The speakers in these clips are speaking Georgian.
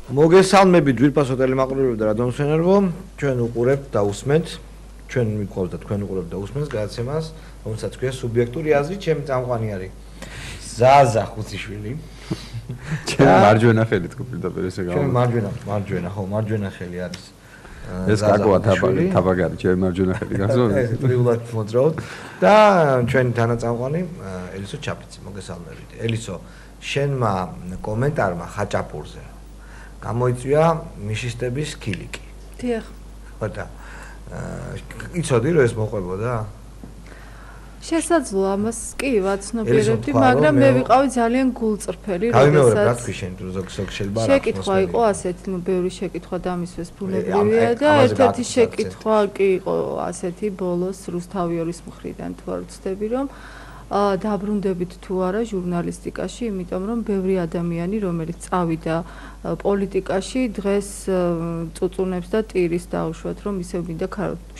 მოგესალმებით ძვირფასო ტელემაყურებლები და რადიომსმენელო, ჩვენ უყურებთ და უსმენთ, ჩვენ მიყავს და თქვენ უყურებთ და უსმენთ გადაცემას, რომელსაც ქვია სუბიექტური აზრი, ჩემი წამყვანი არის ზაზა ხუციშვილი. ჩემ მარჯვენა ხელი თქო პირდაპირ ესე გავა. ჩვენ მარჯვენა ხელი არის. ეს გაკოა თაბაგარი, ჩემ მარჯვენა ხელი გაზონე. ეს პრივატ მოძრაობ და ჩვენი თანაწამყვანი ელისო ჩაფიცი, მოგესალმებით. ელისო, შენმა კომენტარმა ხაჭაპურზე გამოიწვია მიშისტების ქილიკი. დიახ. ხო და იცოდი რომ ეს მოყვებოდა? შესაძლოა, ამას კი ვაცნობიერებდი, მაგრამ მე ვიყავი ძალიან გულწრფელი, როდესაც რა თქვი შენ ზოგ შეიძლება რა შეკითხვა იყო ასეთი, ბევრი შეკითხვა დამისვეს ბუნებრივია და ერთ-ერთი შეკითხვა კი იყო ასეთი ბოლოს რუსთავიორის მხრიდან თუ არ ვცდები რომ დაბრუნდებით თუ არა ჟურნალისტიკაში, იმიტომ რომ ბევრი ადამიანი, რომელიც წავიდა პოლიტიკაში, დღეს წუწუნებს და ტირის დაუშვათ, რომ ისევ მინდა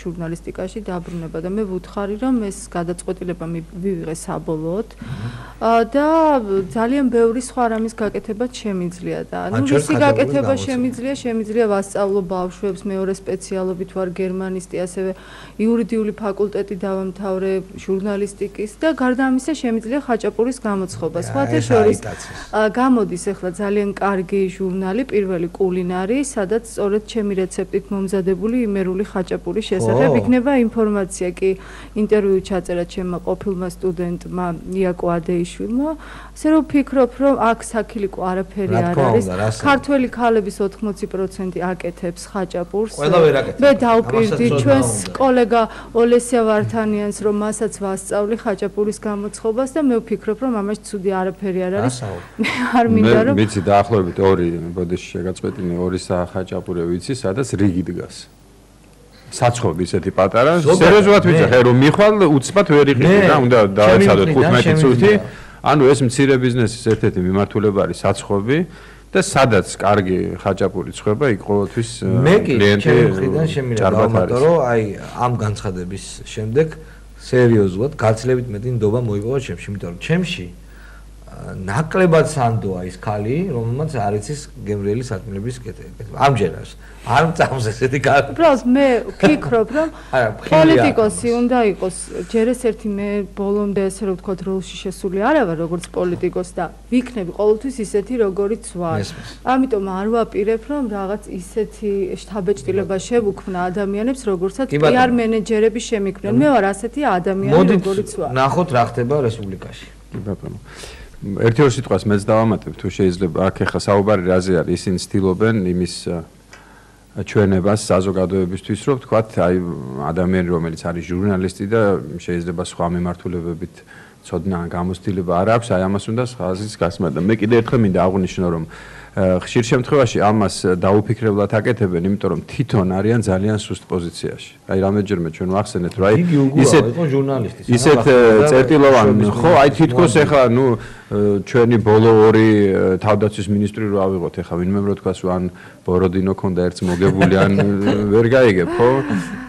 ჟურნალისტიკაში დაბრუნება და მე ვუთხარი, რომ ეს გადაწყვეტილება მივიღე საბოლოოდ და ძალიან ბევრი სხვა რამის გაკეთებაც შემიძლია და ნუ ვისი გაკეთება შემიძლია ვასწავლო ბავშვებს, მეორე სპეციალობით ვარ გერმანისტი, ასევე იურიდიული ფაკულტეტი დავამთავრე ჟურნალისტიკის და გარდა ამისა შემიძლია ხაჭაპურის გამოცხობა. სხვათა შორის გამოდის ახლა ძალიან კარგი ჟურნალი, პირველი კულინარი, სადაც სწორედ ჩემი რეცეპტით მომზადებული იმერული ხაჭაპურის შესახებ იქნება ინფორმაცია კი ინტერვიუ ჩაწერა ჩემმა ყოფილმა სტუდენტმა იაკო ადეიშვილმა. ასე რომ ვფიქრობ, რომ აქ საქილიკო არაფერი არ არის. ქართველი ქალების 80% აკეთებს ხაჭაპურს. მე დავპირდი ჩვენს კოლეგა ორესია ვართანიანს, რომ მასაც ვასწავლი ხაჭაპურის გამოცხობას და მე ვფიქრობ, რომ ამაში ცუდი არაფერი არ არის. მე არ მინდა რომ ვიცი დაახლოებით ორი ბოდიში შეგაწყვეტინე ორი ხაჭაპური ვიცი, სადაც რიგი დგას. საცხობი ისეთი პატარა, სერიოზულად ვიცი, რომ მიხვალ უცბად ვერ იყიდე და უნდა დავეცადოთ 15 წუთი. ანუ ეს მცირე ბიზნესის ერთ-ერთი მიმართულება არის საცხობი და სადაც კარგი ხაჭაპური ცხება, იქ ყოველთვის კლიენტი ჭარბად არის. აი ამ განცხადების შემდეგ სერიოზულად გაცილებით მეტი ნდობა მოიპოვა ჩემში, იმიტომ რომ ჩემში ნაკლებად სანდოა ის ქალი, რომელმაც არ იცის გემრიელი სათმელების კეთება. ამჯერას არ მწავს ესეთი ქალი. უბრალოდ მე ვფიქრობ, რომ პოლიტიკოსი უნდა იყოს, ჯერ ეს ერთი მე ბოლომდე ესე რომ ვთქვათ როლში შესული არა ვარ როგორც პოლიტიკოს და ვიქნები ყოველთვის ისეთი როგორიც ვარ. ამიტომ არ ვაპირებ რომ რაღაც ისეთი შთაბეჭდილება შევუქმნა ადამიანებს, როგორცაც PR მენეჯერები შემიქმნენ. მე ვარ ასეთი ადამიანი როგორიც ვარ. ნახოთ რა ხდება რესპუბლიკაში. კი ბატონო. ერთი-ორი სიტყვას მეც დავამატებ თუ შეიძლება აქ ახლა საუბარი რაზე არის ისინი ცდილობენ იმის ჩვენებას საზოგადოებისთვის რომ თქვათ აი ადამიანი რომელიც არის ჟურნალისტი და შეიძლება სხვა მიმართულებებით ცოდნა გამოცდილება არ აქვს აი ამას უნდა ხაზის გასმა და მე კიდე ერთხელ მინდა აღვნიშნო რომ ხშირ შემთხვევაში ამას დაუფიქრებლად აკეთებენ იმიტომ რომ თვითონ არიან ძალიან სუსტ პოზიციაში აი რამეჯერმე ჩვენ ვახსენეთ რომ აი ისეთ წერტილოვანი ხო აი თითქოს ახლა ნუ ჩვენი ბოლო ორი თავდაცვის მინისტრი რო ავიღოთ ახლა ვინმე რო თქვას რომ ან ბოროდინო ქონდა ერთს მოგებული ან ვერ გაიგებ ხო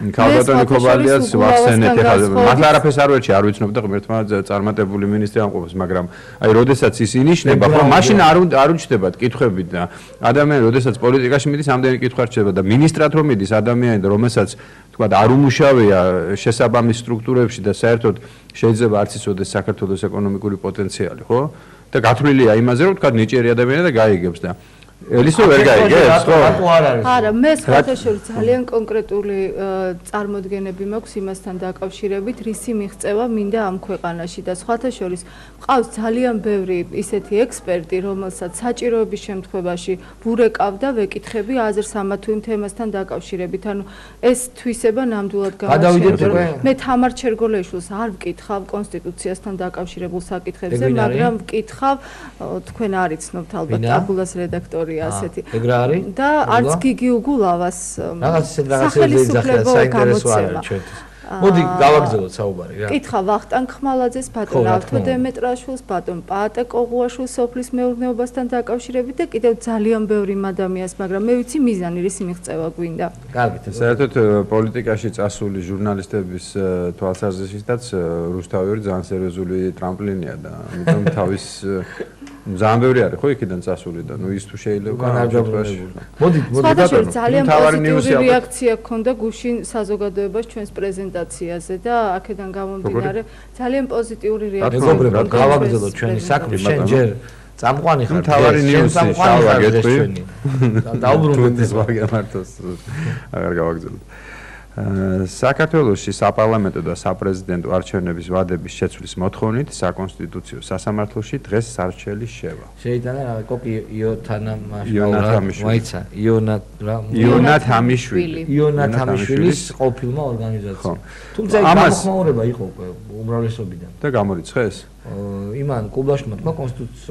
ქალბატონი ქობალიას ვახსენეთ ახლა მართლა არაფერს არ ვერჩი არ ვიცნობ და ღმერთმა წარმატებული მინისტრი ამყოფს მაგრამ აი როდესაც ის ინიშნება ხო მაშინ არ უჩნდებათ კითხვები და ადამიანი როდესაც პოლიტიკაში მიდის ამდენი კითხვა რჩება და მინისტრად რომ მიდის ადამიანი რომელსაც თქვა არ უმუშავია შესაბამის სტრუქტურებში და საერთოდ შეიძლება არც იცოდეს საქართველოს ეკონომიკური პოტენციალი, ხო? და გათვლილია იმაზე, რომ თქვა ნიჭიერი ადამიანია და გაიგებს და ელისო ვერ გაიგებს, ხო? არა, მე საერთაშორისო ძალიან კონკრეტული წარმოდგენები მაქვს იმასთან დაკავშირებით, რისი მიღწევა მინდა ამ ქვეყანაში და საერთაშორისო ყავს ძალიან ბევრი ისეთი ექსპერტი, რომელსაც საჭიროების შემთხვევაში ვურეკავ და ვეკითხები აზრს ამა თუ იმ თემასთან დაკავშირებით. ანუ ეს თვისება ნამდვილად გამოსცემს. მე თამარ ჩერგოლეიშვილს არ ვკითხავ კონსტიტუციასთან დაკავშირებულ საკითხებზე, მაგრამ ვკითხავ თქვენ არ იცნობთ ალბათ აბულას რედაქტორი ასეთი. ეგრა არის? და არც გიგი უგულავას რაღაც რაღაცებზე ეძახიან საინტერესო არის ჩვენთვის. მოდი გავაგზავნოთ საუბარი რა. კითხა ვახტანგ ხმალაძეს, ბატონ ალთო დემეტრაშვილს, ბატონ პაატე ყოღუაშვილს სოფლის მეურნეობასთან დაკავშირებით და კიდევ ძალიან ბევრი ადამიანს, მაგრამ მე ვიცი მიზანი რისი მიღწევა გვინდა. კარგით, საერთოდ პოლიტიკაში წასული ჟურნალისტების თვალსაზრისითაც რუსთავიორი ძალიან სერიოზული ტრამპლინია და ამიტომ თავის ძალიან ბევრი არის ხო იქიდან წასული და ნუ ის თუ შეიძლება მოდით ძალიან პოზიტიური რეაქცია ჰქონდა გუშინ საზოგადოებას ჩვენს პრეზენტაციაზე და აქედან გამომდინარე ძალიან პოზიტიური რეაქცია მეგობრებო გავაგრძელოთ ჩვენი საქმე შენ ჯერ წამყვანი ხარ თავარი ნიუსი შალვა გეტყვი დაუბრუნდეთ ეს ვაგემართოს აღარ გავაგრძელოთ საქართველოში საპარლამენტო და საპრეზიდენტო არჩევნების ვადების შეცვლის მოთხოვნით საკონსტიტუციო სასამართლოში დღეს სარჩელი შევა. შეიტანა რა კოკი იონათ ამიშვილის ყოფილმა ორგანიზაციამ. თუმცა ის გამოხმაურება იყო უკვე უმრავლესობიდან. და გამორიცხეს? იმან კუბლაშმა თქვა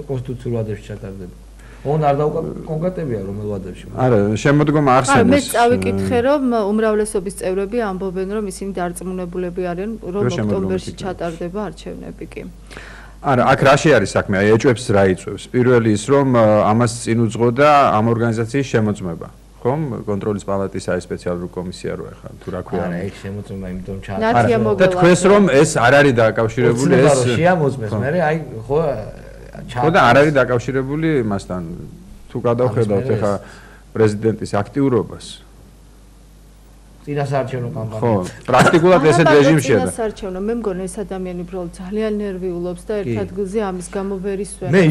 კონსტიტუციურ ვადებში ჩატარდება. ოღონდ არ დაუკონკრეტებია რომელ ვადებში. არა, შემოდგომა არსებობს. მე წავიკითხე რომ უმრავლესობის წევრები ამბობენ რომ ისინი დარწმუნებულები არიან რომ ოქტომბერში ჩატარდება არჩევნები კი. არა, აქ რაში არის საქმე? აი ეჭვებს რა იწვევს? პირველი ის რომ ამას წინ უძღოდა ამ ორგანიზაციის შემოწმება. ხომ? კონტროლის პალატის აი სპეციალური კომისია რო ეხლა თუ რა ქვია. არა, ეს შემოწმება იმიტომ არა, და თქვენს რომ ეს არ არის დაკავშირებული ეს შეამოწმეს, მე აი ხო ხო და არ არის დაკავშირებული მასთან თუ გადავხედავთ ახლა პრეზიდენტის აქტიურობას წინასაარჩევნო კამპანია ხო პრაქტიკულად ესეთ რეჟიმშია და წინასაარჩევნო მე მგონი ეს ადამიანი უბრალოდ ძალიან ნერვიულობს და ერთ ადგილზე ამის გამო ვერ ისვენებს მე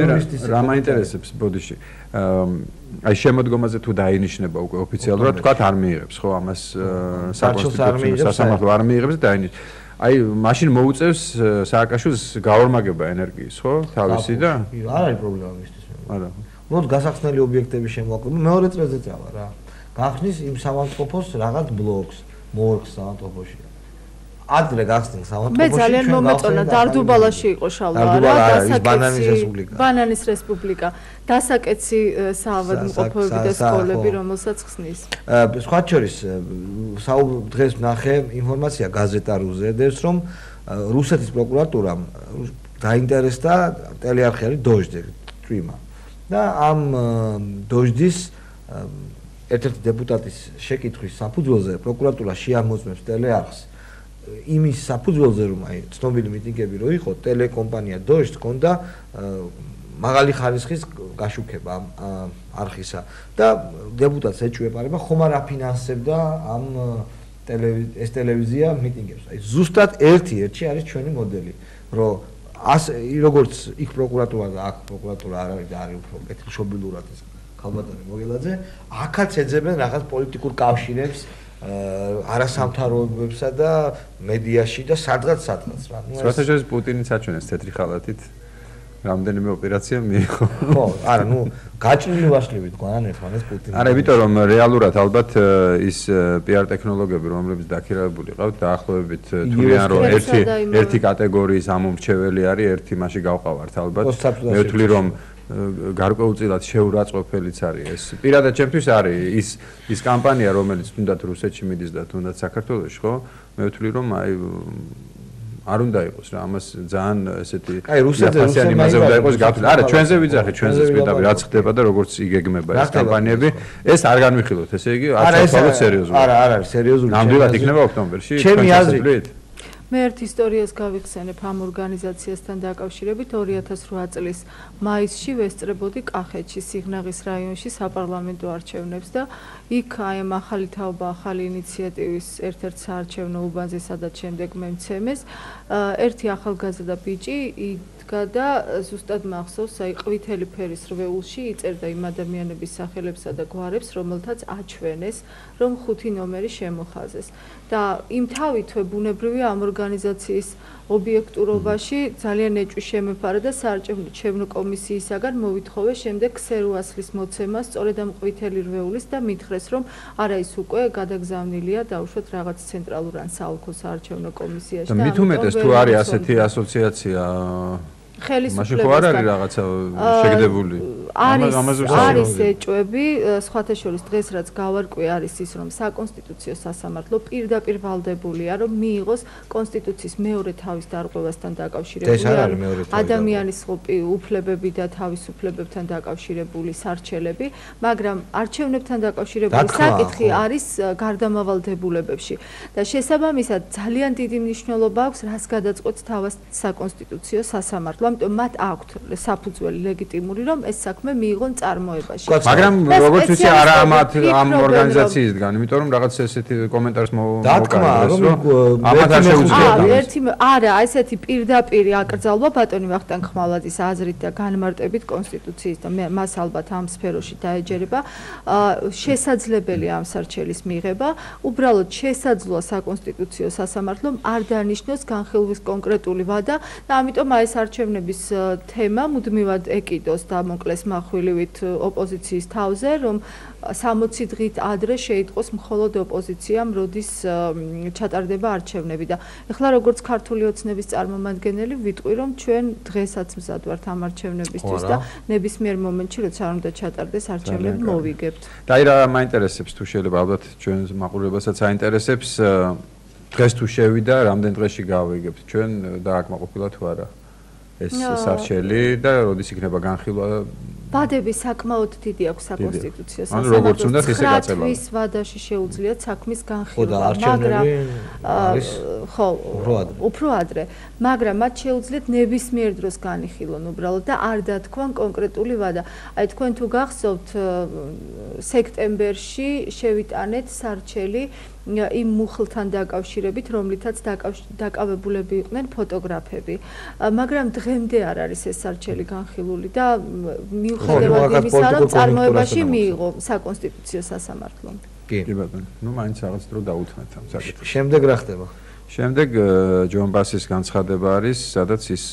იურისტის რა მაინტერესებს ბოდიში აი შემოდგომაზე თუ დაინიშნება უკვე ოფიციალურად თქვათ არ მიიღებს ხო ამას საკონსტიტუციო სასამართლო არ მიიღებს და დაინიშნება აი მაშინ მოუწევს სააკაშვილს გაორმაგება ენერგიის ხო თავისი და არ არის პრობლემა მისთვის არა მოდ გასახსნელი ობიექტების შემოაკლება მეორე წრეზე წავა რა გახსნის იმ სამავთყოფოს რაღაც ბლოკს მორგს სამავთყოფოში ადრე გახსნის სამავთყოფოში მე ძალიან მომეწონა დარდუბალაში იყო შალვა რა ბანანის რესპუბლიკა დასაკეცი საავადმყოფოები და სკოლები რომელსაც ხსნის სხვა შორის დღეს ნახე ინფორმაცია გაზეტა რუზედევს რომ რუსეთის პროკურატურამ დაინტერესდა ტელეარხი დოჟდი თვიმა და ამ დოჟდის ერთ-ერთი დეპუტატის შეკითხვის საფუძველზე პროკურატურა შეამოწმებს ტელეარხს იმის საფუძველზე რომ აი ცნობილი მიტინგები რო იყო ტელეკომპანია დოჟს ჰქონდა მაღალი ხარისხის გაშუქება ამ არხისა და დეპუტატს ეჭვება ხომ არ აფინანსებდა ამ ეს ტელევიზია მიტინგებს. აი ზუსტად ერთ-ერთი არის ჩვენი მოდელი, რომ როგორც იქ პროკურატურა და აქ პროკურატურა არ არის და არის უფრო კეთილშობილურად ეს ქალბატონი მოგელაძე, აქაც ეძებენ რაღაც პოლიტიკურ კავშირებს არასამთავრობოებსა და მედიაში და სადღაც რა. სწორედ პუტინიც აჩვენეს თეთრი ხალათით. რამდენიმე ოპერაცია მიიღო. ხო, არა, ნუ გაჭრილი ვაშლები თქვენ ახლა ეს პუტინი. არა, იმიტომ რომ რეალურად ალბათ ის PR ტექნოლოგიები, რომლებიც დაქირავებული ყავთ, დაახლოებით თვლიან რომ ერთი კატეგორიის ამომრჩეველი არის, ერთი მასში გავყავართ ალბათ. მე ვთვლი რომ გარკვეულწილად შეურაცხყოფელიც არის ეს. პირადად ჩემთვის არის ის კამპანია, რომელიც თუნდაც რუსეთში მიდის და თუნდაც საქართველოში, ხო? მე ვთვლი რომ აი არ უნდა იყოს რა ამას ძალიან ესეთი რუსეთზე იმაზე უნდა იყოს გათვლილი. არა, ჩვენზე ვიძახეთ, ჩვენზე პირდაპირ რაც ხდება და როგორც იგეგმება ეს კამპანიები, ეს არ განვიხილოთ, ესე იგი, არ ჩავთვალოთ სერიოზულად. არა, არ არის სერიოზული. ნამდვილად იქნება ოქტომბერში? ჩემი აზრით მე ერთ ისტორიას გავიხსენებ ამ ორგანიზაციასთან დაკავშირებით 2008 წლის მაისში ვესწრებოდი კახეთში სიღნაღის რაიონში საპარლამენტო არჩევნებს და იქ აი ამ ახალი თაობა ახალი ინიციატივის ერთ-ერთ საარჩევნო უბანზე სადაც შემდეგ მე მცემეს ერთი ახალგაზრდა ბიჭი იდგა და ზუსტად მახსოვს აი ყვითელი ფერის რვეულში იწერდა იმ ადამიანების სახელებსა და გვარებს რომელთაც აჩვენეს რომ 5 ნომერი შემოხაზეს და იმ თავითვე ბუნებრივია ამ ორგანიზაციის ობიექტურობაში ძალიან ეჭვი შემეფარა და საარჩევნო კომისიისაგან მოვითხოვეს შემდეგ ქსეროასლის მოცემას სწორედ ამ ყვითელი რვეულის და მითხრეს რომ არა ის უკვე გადაგზავნილია დაუშვათ რაღაც ცენტრალურ ან საოლქო საარჩევნო კომისიაში და მით უმეტეს თუ არის ასეთი ასოციაცია ხელისუფლებას მაშინ ხო არ არის რაღაცა შეგდებული არის ეჭვები, სხვათა შორის დღეს რაც გავარკვე არის ის, რომ საკონსტიტუციო სასამართლო პირდაპირ ვალდებულია, რომ მიიღოს კონსტიტუციის მეორე თავის დარღვევასთან დაკავშირებული ადამიანის უფლებები და თავისუფლებებთან დაკავშირებული სარჩელები, მაგრამ არჩევნებთან დაკავშირებული საკითხი არის გარდამავალ დებულებებში და შესაბამისად ძალიან დიდი მნიშვნელობა აქვს, რას გადაწყვეტს თავად საკონსტიტუციო სასამართლო. ამიტომ მათ აქვთ საფუძველი ლეგიტიმური, რომ ეს საქმე მიიღონ წარმოებაში. მაგრამ როგორც ვიცი, არა ამ ორგანიზაციისგან, იმიტომ რომ რაღაც ესეთი კომენტარს მოვაკარეს, რომ ამათ არ შეუძლია. არა, ესეთი პირდაპირ აკრძალვა ბატონი ვახტანგ ხმალაძის აზრით და განმარტებით კონსტიტუციის და მას ალბათ ამ სფეროში დაეჯერება, შესაძლებელია ამ სარჩელის მიღება, უბრალოდ შესაძლოა საკონსტიტუციო სასამართლომ არ დანიშნოს განხილვის კონკრეტული ვადა და ამიტომ ეს არჩევნების თემა მუდმივად ეკიდოს და მოკლეს מחვილივით ოპოზიციის თავზე, რომ 60 დღით ადრე შეიტყოს მხოლოდ ოპოზიციამ, როდის ჩატარდება არჩევნები და ეხლა როგორც ქართული ოცნების წარმომადგენელი ვიტყვი, რომ ჩვენ დღესაც მზად ვართ ამ არჩევნებისთვის და ნებისმიერ მომენტში, როცა არ უნდა ჩატარდეს არჩევნები, მოვიგებთ. და აი რა მაინტერესებს თუ შეიძლება ალბათ ჩვენ მაყურებელსაც აინტერესებს დღეს თუ შევიდა, რამდენ დღეში გავიგებთ ჩვენ დააკმაყოფილა თუ არა ეს სარჩელი და როდის იქნება განხილვა? ვადები საკმაოდ დიდი აქვს საკონსტიტუციო სასამართლოს. 9 თვის ვადაში შეუძლიათ საქმის განხილვა, მაგრამ ხო, უფრო ადრე, მაგრამ მათ შეუძლიათ ნებისმიერ დროს განიხილონ უბრალოდ და არ დათქვან კონკრეტული ვადა. აი თქვენ თუ გახსოვთ, სექტემბერში შევიტანეთ სარჩელი იმ მუხლთან დაკავშირებით, რომლითაც დაკავებულები იყვნენ ფოტოგრაფები. მაგრამ დღემდე არ არის ეს სარჩელი განხილული და მიუხედავად იმისა, რომ წარმოებაში მიიღო საკონსტიტუციო სასამართლომ. კი ბატონო, ნუ მაინც რაღაც დრო დაუთმეთ ამ საკითხს. შემდეგ რა ხდება? შემდეგ ჯონ ბასის განცხადება არის, სადაც ის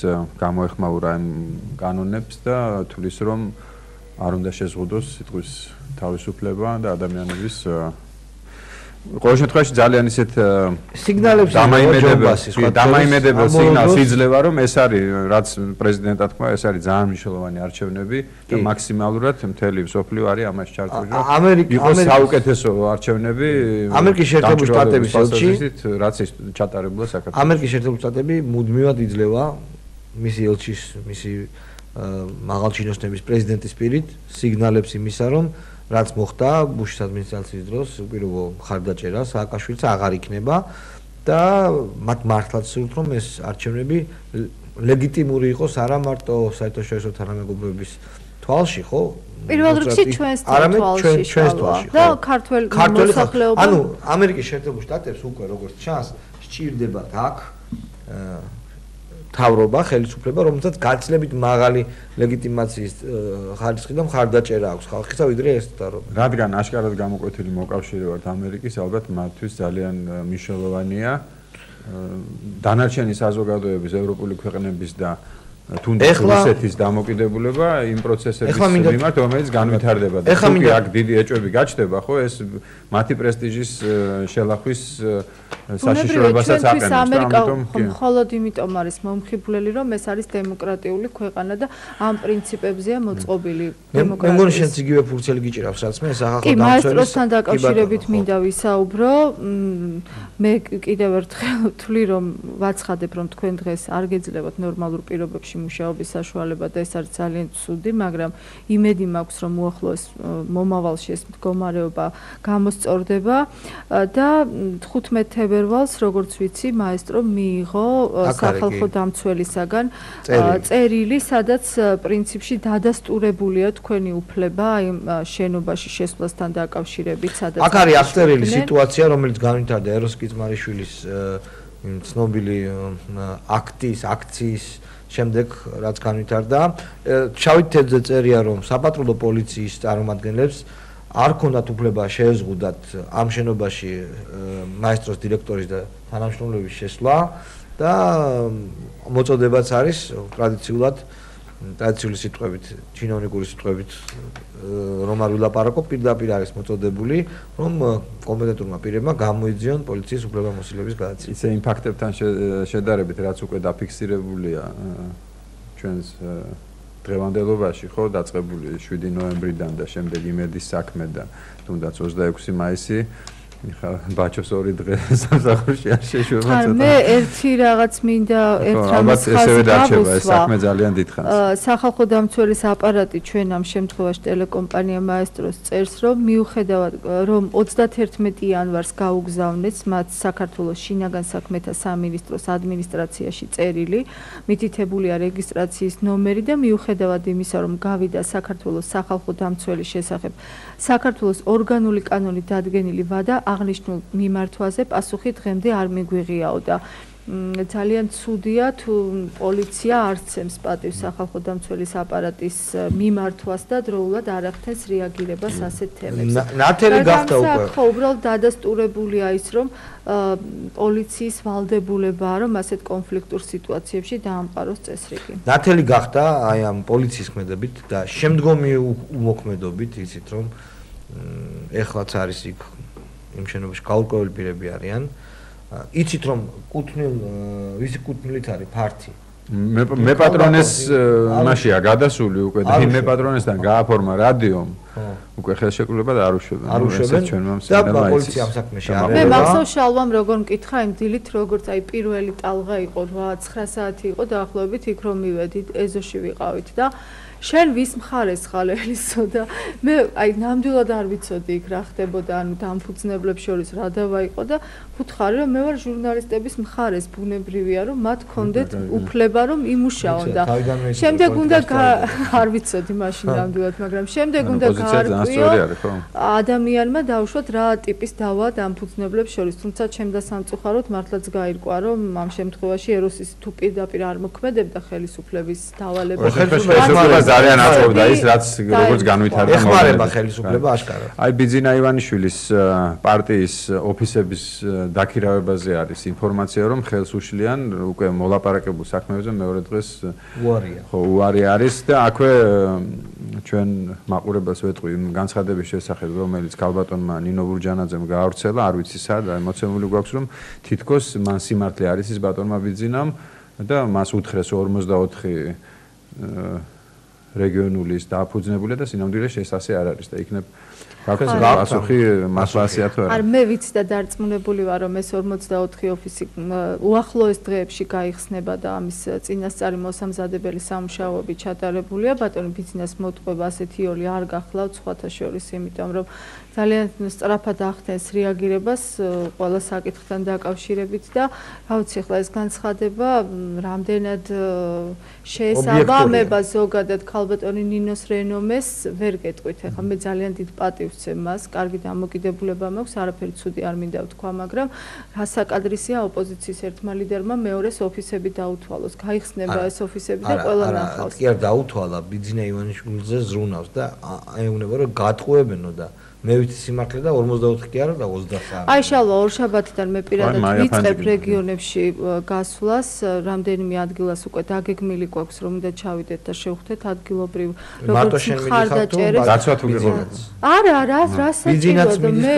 გამოეხმაურა იმ კანონებს და თulis რომ არ უნდა შეზღუდოს სიტყვის თავისუფლება და ადამიანების ყოველ შემთხვევაში ძალიან ისეთ სიგნალებს დამაიმედებელ სიგნალს იძლევა, რომ ეს არის, რაც პრეზიდენტად თქვა, ეს არის ძალიან მნიშვნელოვანი არჩევნები და მაქსიმალურად მთელი მსოფლიო არის ამაში ჩართული, რომ იყოს საუკეთესო არჩევნები ამერიკის შეერთებული შტატების ელჩი, რაც ის ჩატარებულა საქართველოში. ამერიკის შეერთებული შტატები მუდმივად იძლევა მისი ელჩის, მისი მაღალჩინოსნების პრეზიდენტის პირით სიგნალებს იმისა, რომ რაც მოხდა ბუშის ადმინისტრაციის დროს, უპირობო მხარდაჭერა სააკაშვილის აღარ იქნება და მათ მართლაც სურთ, რომ ეს არჩევნები ლეგიტიმური იყოს არა მარტო საერთაშორისო თანამეგობრობის თვალში, ხო? პირველ რიგში ჩვენს თვალში და ქართველი მოსახლეობა. ანუ ამერიკის შეერთებულ შტატებს უკვე როგორც ჩანს, სჭირდებათ აქ თავრობა, ხელისუფლება, რომელსაც გაცილებით მაღალი ლეგიტიმაციის ხარისხი და მხარდაჭერა აქვს ხალხისა, ვიდრე ეს თავრობა. რადგან აშკარად გამოკვეთილი მოკავშირე ვართ ამერიკის, ალბათ მათთვის ძალიან მნიშვნელოვანია დანარჩენი საზოგადოების, ევროპული ქვეყნების და თუნდაც რუსეთის დამოკიდებულება იმ პროცესების მიმართ, რომელიც განვითარდება და თუ კი აქ დიდი ეჭვები გაჩნდება, ხო, ეს მათი პრესტიჟის შელახვის საშიშროებასაც აყენებს, ამიტომ მხოლოდ იმიტომ არის მომხიბვლელი, რომ ეს არის დემოკრატიული ქვეყანა და ამ პრინციპებზეა მოწყობილი დემოკრატია. მე მგონი შენც იგივე ფურცელი გიჭირავს, რაც მე სახალხო დამცველის. კი, მაესტროსთან დაკავშირებით მინდა ვისაუბრო. მე კიდევ ერთხელ ვთვლი, რომ ვაცხადებ, რომ თქვენ დღეს არ გეძლებათ ნორმალურ პირობებში მუშაობის საშუალება და ეს არის ძალიან ცუდი, მაგრამ იმედი მაქვს, რომ უახლოეს მომავალში ეს მდგომარეობა გამოსწორდება და 15 თებერვალს, როგორც ვიცი, მაესტრო მიიღო სახალხო დამცველისაგან წერილი, სადაც პრინციპში დადასტურებულია თქვენი უფლება იმ შენობაში შესვლასთან დაკავშირებით, სადაც აქ არის აღწერილი სიტუაცია, რომელიც განვითარდა ეროს კიძმარიშვილის ცნობილი აქციის შემდეგ რაც განვითარდა, შავით თეთრზე წერია, რომ საპატრულო პოლიციის წარმომადგენლებს არ ქონდათ უფლება შეეზღუდათ ამ შენობაში მაესტროს დირექტორის და თანამშრომლების შესვლა და მოწოდებაც არის ტრადიციული სიტყვებით, ჩინოვნიკური სიტყვებით რომ არ ვილაპარაკო, პირდაპირ არის მოწოდებული, რომ კომპეტენტურმა პირებმა გამოიძიონ პოლიციის უფლებამოსილების გადაცემა. ისე იმ ფაქტებთან შედარებით, რაც უკვე დაფიქსირებულია ჩვენს დღევანდელობაში ხო დაწყებული 7 ნოემბრიდან და შემდეგ იმედის საქმე და თუნდაც 26 მაისი ხა ბაჩოს ორი დღე სამსახურში არ შეშვება ცოტა. მე ერთი რაღაც მინდა ერთ რამას ხაზი დარჩება ეს საქმე ძალიან დიდხანს. სახალხო დამცველის აპარატი ჩვენ ამ შემთხვევაში ტელეკომპანია მაესტროს წერს რომ მიუხედავად რომ 31 იანვარს გაუგზავნეს მათ საქართველოს შინაგან საქმეთა სამინისტროს ადმინისტრაციაში წერილი, მითითებულია რეგისტრაციის ნომერი და მიუხედავად იმისა რომ გავიდა საქართველოს სახალხო დამცველის შესახებ საქართველოს ორგანული კანონით დადგენილი ვადა აღნიშნულ მიმართვაზე პასუხი დღემდე არ მიგვიღიაო და ძალიან ცუდია თუ პოლიცია არცემს პატივს სახალხო დამცველის აპარატის მიმართვას და დროულად არ ახდენს რეაგირებას ასეთ თემებზე. ნათელი გახდა უკვე. ხო, უბრალოდ დადასტურებულია ის რომ პოლიციის ვალდებულებაა რომ ასეთ კონფლიქტურ სიტუაციებში დაამყაროს წესრიგი. ნათელი გახდა აი ამ პოლიციის ქმედებით და შემდგომი უმოქმედობით იცით რომ ეხლაც არის იქ იმ შენობაში გაურკვეველი პირები არიან. იცით რომ ვისი კუთვნილით არის ფართი. მე პატრონეს მაშია გადასული უკვე და იმ მე პატრონესთან გააფორმა რადიომ. უკვე ხელშეკრულება და არ უშვებენ. და პოლიცია ამ საქმეში არ არის. მე მახსოვს შალვამ როგორ მკითხა იმ დილით როგორც აი პირველი ტალღა იყო 8-9 საათი იყო დაახლოებით იქ რომ მივედით ეზოში ვიყავით და შენ ვის მხარეს ხარ ელისო და მე აი ნამდვილად არ ვიცოდი იქ რა ხდებოდა ანუ დამფუძნებლებს შორის რა დავა იყო და ვუთხარი რომ მე ვარ ჟურნალისტების მხარეს ბუნებრივია რომ მათ კონდეთ უფლება რომ იმუშაონ და შემდეგ უნდა არ ვიცოდი მაშინ ნამდვილად მაგრამ შემდეგ უნდა გაარკვიო ადამიანმა დაუშვათ რა ტიპის დავა დამფუძნებლებს შორის თუმცა ჩემდა სამწუხაროდ მართლაც გაირკვა რომ ამ შემთხვევაში ეროსის თუ პირდაპირ არ მოქმედებდა ხელისუფლების დავალება ძალიან აწევდა ის რაც როგორც განვითარდა ეხმარება ხელისუფლება აშკარად. აი ბიძინა ივანიშვილის პარტიის ოფისების დაქირავებაზე არის ინფორმაცია რომ ხელს უშლიან უკვე მოლაპარაკებულ საქმეებზე მეორე დღეს უარია. ხო უარი არის და აქვე ჩვენ მაყურებელს ვეტყვი განცხადების შესახებ რომელიც ქალბატონმა ნინო ბურჯანაძემ გაავრცელა არ ვიცი სად მოცემული გვაქვს რომ თითქოს მან სიმართლე არის ის ბატონმა ბიძინამ და მას უთხრეს 44 რეგიონულის დააფუძნებულია და სინამდვილეში ეს ასე არ არის და იქნებ პასუხი მასვასია თუ არა. არ მე ვიცი და დარწმუნებული ვარ რომ ეს 44 ოფისი უახლოეს დღეებში გაიხსნება და ამის წინასწარი მოსამზადებელი სამუშაოები ჩატარებულია. ბატონი ბიძინას მოტყუება ასეთი ოლი არ გახლავთ სხვათა შორის იმიტომ რომ ძალიან სწრაფად ახდენს რეაგირებას ყველა საკითხთან დაკავშირებით და რა ვიცი ახლა ეს განცხადება რამდენად შეესაბამება ზოგადად ქალბატონი ნინოს რენომეს ვერ გეტყვით ახლა მე ძალიან დიდ პატივს ვცემ მას კარგი დამოკიდებულება მაქვს არაფერი ცუდი არ მინდა ვთქვა მაგრამ რასაკადრისია ოპოზიციის ერთმა ლიდერმა მეორეს ოფისები დაუთვალოს გაიხსნება ეს ოფისები და ყველა ნახავს კი არ დაუთვალა ბიძინა ივანიშვილზე ზრუნავს და ეუბნება რომ გატყუებენო და მე ვიცი სიმართლე და 44 კი არა და 29. აი შალვა ორშაბათიდან მე პირადად ვიწყებ რეგიონებში გასვლას, რამდენიმე ადგილას უკვე დაგეგმილი გვაქვს რომ უნდა ჩავიდეთ და შევხვდეთ ადგილობრივ როგორც მხარდაჭერებს. დაცვათ უგებობთ. არა, რა საჭიროა მე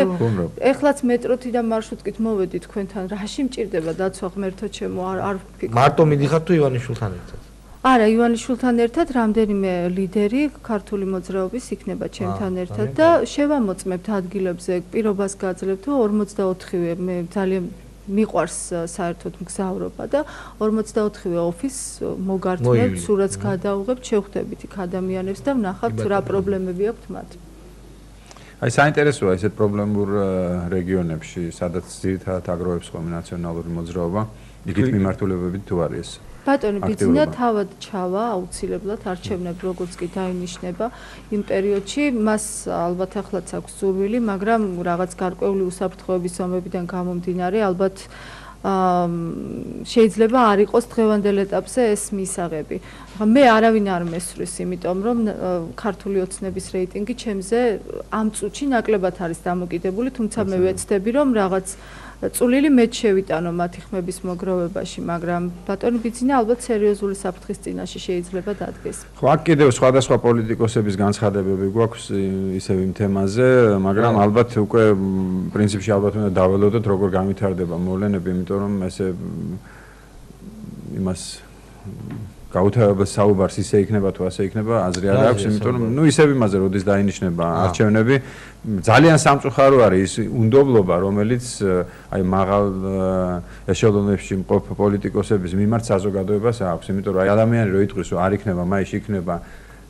ეხლაც მეტროთიდან მარშრუტკით მოვედი თქვენთან, რაში მჭირდება დაცვა ღმერთო ჩემო არ ვფიქრობ. მარტო მიდიხარ თუ ივანიშვილთან ერთად? არა, ივანიშვილთან ერთად რამდენიმე ლიდერი ქართული მოძრაობის იქნება ჩემთან ერთად და შევამოწმებთ ადგილებზე, პირობას გაძლევთ 44-ვე მე ძალიან მიყვარს საერთოდ მგზავრობა და 44-ვე ოფისს მოგართმევთ, სურათს გადავუღებთ, შევხვდებით იქ ადამიანებს და ვნახავთ რა პრობლემები აქვთ მათ. აი საინტერესოა ესეთ პრობლემურ რეგიონებში, სადაც ძირითადად აგროვებს ხოლმე ნაციონალური მოძრაობა, იგივე მიმართულებებით თუ არის ეს? ბატონი ბიძინა თავად ჩავა აუცილებლად არჩევნებ როგორც კი დაინიშნება იმ პერიოდში მას ალბათ ახლაც აქვს ზურვილი მაგრამ რაღაც გარკვეული უსაფრთხოების ომებიდან გამომდინარე ალბათ შეიძლება არ იყოს დღევანდელ ეტაპზე ეს მისაღები. მე არავინ არ მესვრის იმიტომ რომ ქართული ოცნების რეიტინგი ჩემზე ამ წუთში ნაკლებად არის დამოკიდებული თუმცა მე ვეცდები რომ რაღაც წვლილი მეც შევიტანო მათი ხმების მოგროვებაში, მაგრამ ბატონი ბიძინა ალბათ სერიოზული საფრთხის წინაშე შეიძლება დადგეს. ხო, აქ კიდევ სხვადასხვა პოლიტიკოსების განცხადებები გვაქვს ისევ იმ თემაზე, მაგრამ ალბათ უკვე პრინციპში ალბათ უნდა დაველოდოთ როგორ განვითარდება მოვლენები, იმიტომ რომ ესე იმას გაუთავებას საუბარს ისე იქნება თუ ასე იქნება, აზრი არ აქვს, იმიტომ რომ ისევ იმაზე როდის დაინიშნება არჩევნები, ძალიან სამწუხარო არის ის უნდობლობა, რომელიც აი მაღალ ეშელონებში მყოფ პოლიტიკოსების მიმართ საზოგადოებას აქვს, იმიტომ რომ აი ადამიანი რო იტყვის, რომ არ იქნება მაისში იქნება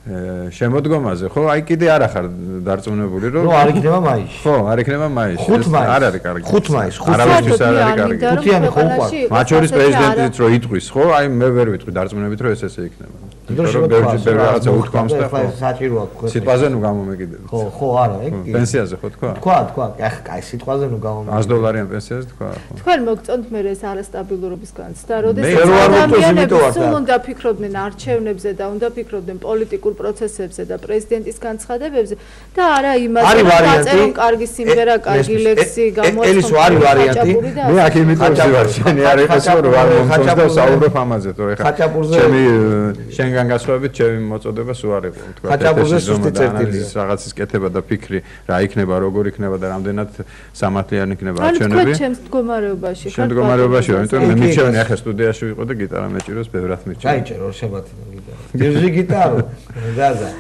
შემოდგომაზე, ხო, აი კიდე არ ახარ დარწმუნებული, რომ არ იქნება მაისში. ხო, არ იქნება მაისში. არ არის კარგი. 5 მაისს, არავისთვის არ არის კარგი. ხუთიანი ხო უყვარ. მათ შორის პრეზიდენტიც რო იტყვის, ხო, აი მე ვერ ვიტყვი დარწმუნებით, რომ ესე იქნება. იმიტომ რომ ბევრი რაღაცა უთქვამს და ხო საჭიროა თქვენ. სიტყვაზე ნუ გამომეკიდებით. ხო, არა, ეგ კი. პენსიაზე ხო თქვა? თქვა, კაი, სიტყვაზე ნუ გამომეკიდებით. $100 პენსიაზე თქვა, ხო. თქვენ მოგწონთ მე ეს არასტაბილურობის განცდა, როდესაც ადამიანები სულ უნდა ფიქრობდნენ არჩევნებზე და უნდა ფიქრობდნენ პოლიტიკურ პროცესებზე და პრეზიდენტის განცხადებებზე და არა იმაზე, რომ დაწერონ კარგი სიმღერა, კარგი ლექსი, გამოაცხადოს. ელის არის ვარიანტი. მე აქ იმიტომაც ვარ, შენი არ ეხეს რომ არ მომწონს და საუბრობ ამაზე, თორე ხა. ჩემი შენგან გასხვავებით, ჩემი მოწოდება სულ არ იყო, თქვა. ხაჭაპურზე სუსტი წერტილი. რაღაცის კეთება და ფიქრი, რა იქნება, როგორ იქნება და რამდენად სამართლიანი იქნება არჩევნები. თქვენ ჩემს მდგომარეობაში ხართ. მდგომარეობაში ვარ, იმიტომ რომ მე მიჩვენე ახლა სტუდიაში ვიყო და გიტარა მეჭიროს, ბევრად მიჩვენე. დაიჭერო შემათი გიტარა. დირჟი გიტარო. ზაზა.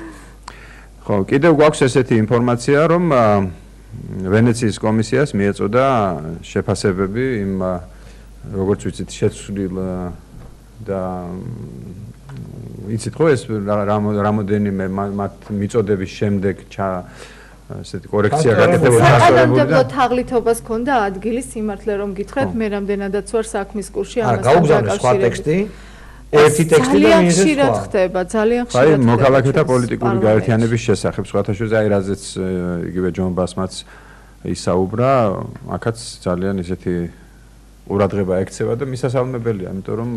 ხო, კიდევ გვაქვს ესეთი ინფორმაცია, რომ ვენეციის კომისიას მიეწოდა შეფასებები იმ როგორც ვიცით შეცვლილ და იცით ხო ეს რამოდენიმე მათ მიწოდების შემდეგ ესეთი კორექცია გაკეთებული საკანონმდებლო თაღლითობას ჰქონდა ადგილი სიმართლე რომ გითხრათ მე რამდენადაც ვარ საქმის კურსში ამასთან დაკავშირებით ერთი ტექსტი და მინus ხშირად ხდება, ძალიან ხშირად. აი, მოქალაქეთა პოლიტიკური გაერთიანების შესახებ, სხვათა შორის აი რაზეც იგივე ჯონ ბასმაც ისაუბრა, აქაც ძალიან ისეთი ყურადღება ექცევა და მისასალმებელია, იმიტომ რომ